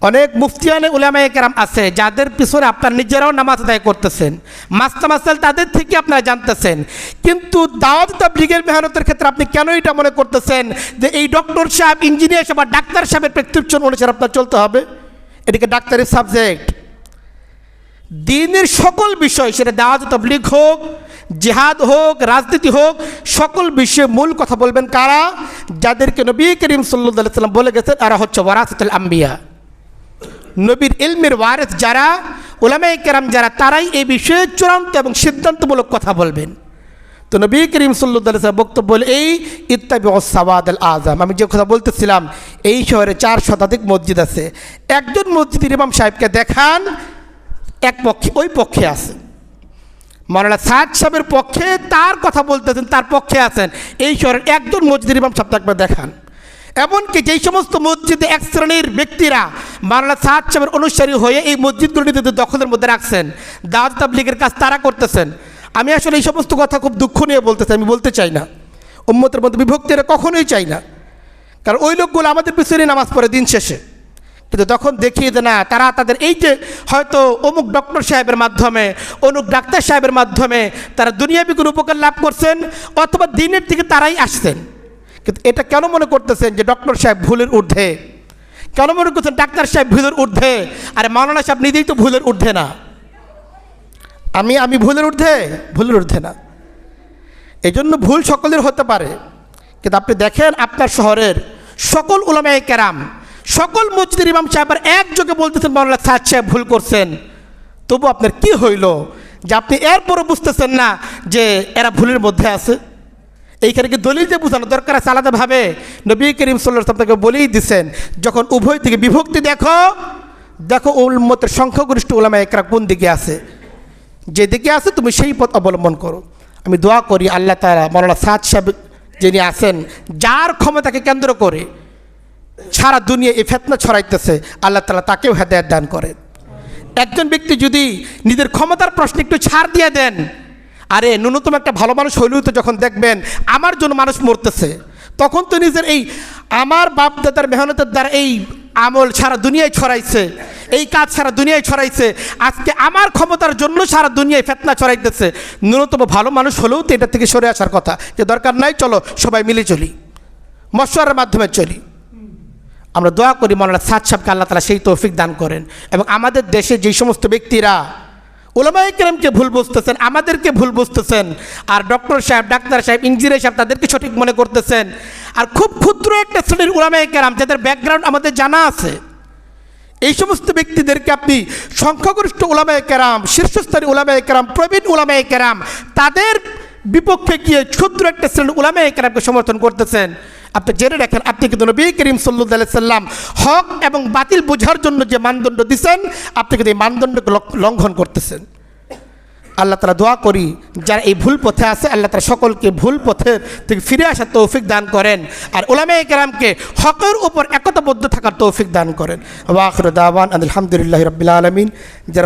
অনেক মুফতিয়ানে উলামায়ে কেরাম আছে, যাদের পিছনে আপনার নিজেরাও নামাজ আদায় করতেছেন, মাসলা মাসাইল তাদের থেকে আপনারা জানতেছেন। কিন্তু দাওয়াত তাবলীগের মেহনতের ক্ষেত্রে আপনি কেন এটা মনে করতেছেন যে এই ডক্টর সাহেব, ইঞ্জিনিয়ার সাহেব বা ডাক্তার সাহেবের প্রেসক্রিপশন অনুসারে আপনার চলতে হবে? এটিকে ডাক্তারি সাবজেক্ট। দ্বীনের সকল বিষয়, সেটা দাওয়াত তাবলীগ হোক, জিহাদ হোক, রাজনীতি হোক, সকল বিষয়ে মূল কথা বলবেন কারা? যাদেরকে নবী করিম সাল্লাল্লাহু আলাইহি ওয়াসাল্লাম বলে গেছেন, এরা হচ্ছে ওয়ারাসাতুল আম্বিয়া, নবীর ইলমের ওয়ারিস যারা, উলামায়ে কেরাম যারা, তারাই এই বিষয়ে চূড়ান্ত এবং সিদ্ধান্তমূলক কথা বলবেন। তো নবী করিম সাল্লাল্লাহু আলাইহি ওয়াসাল্লাম বক্তব্য বলে, এই ইত্তাবিউস সাওয়াদ আল আযম, আমি যে কথা বলতেছিলাম, এই শহরে 4 শতাধিক মসজিদ আছে। একজন মসজিদের ইমাম সাহেবকে দেখান, এক পক্ষে, ওই পক্ষে আছে মাওলানা সাদ সাহেবের পক্ষে, তার কথা বলতেছেন, তার পক্ষে আছেন। এই শহরের একজন মসজিদের ইমাম সাহেব একবার দেখান। এমনকি যেই সমস্ত মসজিদে এক শ্রেণীর ব্যক্তিরা মাওলানা সাদ সাহেবের অনুসারী হয়ে এই মসজিদগুলো নিজেদের দখলের মধ্যে রাখছেন, দাওয়াত তাবলীগের কাজ তারা করতেছেন। আমি আসলে এই সমস্ত কথা খুব দুঃখ নিয়ে বলতেছি, আমি বলতে চাই না, উম্মতের মধ্যে বিভক্তি এটা কখনোই চাই না। কারণ ওই লোকগুলো আমাদের পিছনে নামাজ পড়ে দিন শেষে, কিন্তু তখন দেখিয়ে দেয় না, তারা তাদের এই যে হয়তো অমুক ডক্টর সাহেবের মাধ্যমে, অমুক ডাক্তার সাহেবের মাধ্যমে তারা দুনিয়াবি কোনো উপকার লাভ করছেন, অথবা দিনের দিকে তারাই আসছেন। কিন্তু এটা কেন মনে করতেছেন যে ডক্টর সাহেব ভুলের ঊর্ধ্বে? কেন মনে করছেন ডাক্তার সাহেব ভুলের ঊর্ধ্বে? আরে মাওলানা সাহেব নিজেই তো ভুলের ঊর্ধ্বে না। আমি ভুলের ঊর্ধ্বে? ভুলের ঊর্ধ্বে না। এই জন্য ভুল সকলের হতে পারে, কিন্তু আপনি দেখেন আপনার শহরের সকল উলামায়ে কেরাম, সকল মসজিদের ইমাম সাহেবের একযোগে বলতেছেন মাওলানা সাদ সাহেব ভুল করছেন। তবু আপনার কি হইল যে আপনি এরপরও বুঝতেছেন না যে এরা ভুলের মধ্যে আছে? এইখানে কি দলিল যে বোঝানো দরকার আছে আলাদাভাবে? নবী করিম সাল্লাল্লাহু আলাইহি ওয়াসাল্লাম তাকে বলেই দিচ্ছেন, যখন উভয় দিকে বিভক্তি দেখো, দেখো উম্মতের সংখ্যাগরিষ্ঠ উলামায়ে কেরাম কোন দিকে আছে, যেদিকে আছে তুমি সেই পথ অবলম্বন করো। আমি দোয়া করি আল্লাহ তাআলা মাওলানা সাদ সাহেব যিনি আছেন, যার ক্ষমতাকে কেন্দ্র করে সারা দুনিয়া এই ফিতনা ছড়াইতেছে, আল্লাহ তাআলা তাকেও হেদায়েত দান করেন। একজন ব্যক্তি যদি নিজের ক্ষমতার প্রশ্নে একটু ছাড় দিয়ে দেন, আরে ন্যূনতম একটা ভালো মানুষ হইলেও তো যখন দেখবেন আমার জন্য মানুষ মরতেছে, তখন তো নিজের এই আমার বাপ দাদার মেহনতের দ্বারা এই আমল সারা দুনিয়ায় ছড়াইছে, এই কাজ সারা দুনিয়ায় ছড়াইছে, আজকে আমার ক্ষমতার জন্য সারা দুনিয়ায় ফিতনা ছড়াইতেছে। ন্যূনতম ভালো মানুষ হলেও তো এটা থেকে সরে আসার কথা, যে দরকার নাই, চলো সবাই মিলে চলি, মশওয়ারার মাধ্যমে চলি। আমরা দোয়া করি মাওলানা সাদ সাহেবকে আল্লাহ তাআলা সেই তৌফিক দান করেন। এবং আমাদের দেশে যেই সমস্ত ব্যক্তিরা উলামায়ে কেরামকে ভুল বুঝতেছেন, আমাদেরকে ভুল বুঝতেছেন, আর ডক্টর সাহেব, ডাক্তার সাহেব, ইঞ্জিনিয়ার সাহেব তাদেরকে সঠিক মনে করতেছেন, আর খুব ক্ষুদ্র একটা শ্রেণীর উলামায়ে কেরাম যাদের ব্যাকগ্রাউন্ড আমাদের জানা আছে, এই সমস্ত ব্যক্তিদেরকে আপনি সংখ্যাগরিষ্ঠ উলামায়ে কেরাম, শীর্ষস্থানীয় উলামায়ে কেরাম, প্রবীণ উলামায়ে কেরাম তাদের বিপক্ষে গিয়ে ক্ষুদ্র একটা শ্রেণীর উলামায়ে কেরামকে সমর্থন করতেছেন। আপনি জেনে রাখেন, আপনি কিন্তু নবী করিম সাল্লাল্লাহু আলাইহি সাল্লাম হক এবং বাতিল বোঝার জন্য যে মানদণ্ড দিচ্ছেন, আপনি কিন্তু এই মানদণ্ডকে লঙ্ঘন করতেছেন। আল্লাহ তাআলা দোয়া করি যারা এই ভুল পথে আছে, আল্লাহ তাআলা সকলকে ভুল পথে থেকে ফিরে আসার তৌফিক দান করেন, আর উলামায়ে কেরামকে হকের উপর একতাবদ্ধ থাকার তৌফিক দান করেন। ওয়া আখিরু দাওয়ানা আলহামদুলিল্লাহি রাব্বিল আলামিন। যারা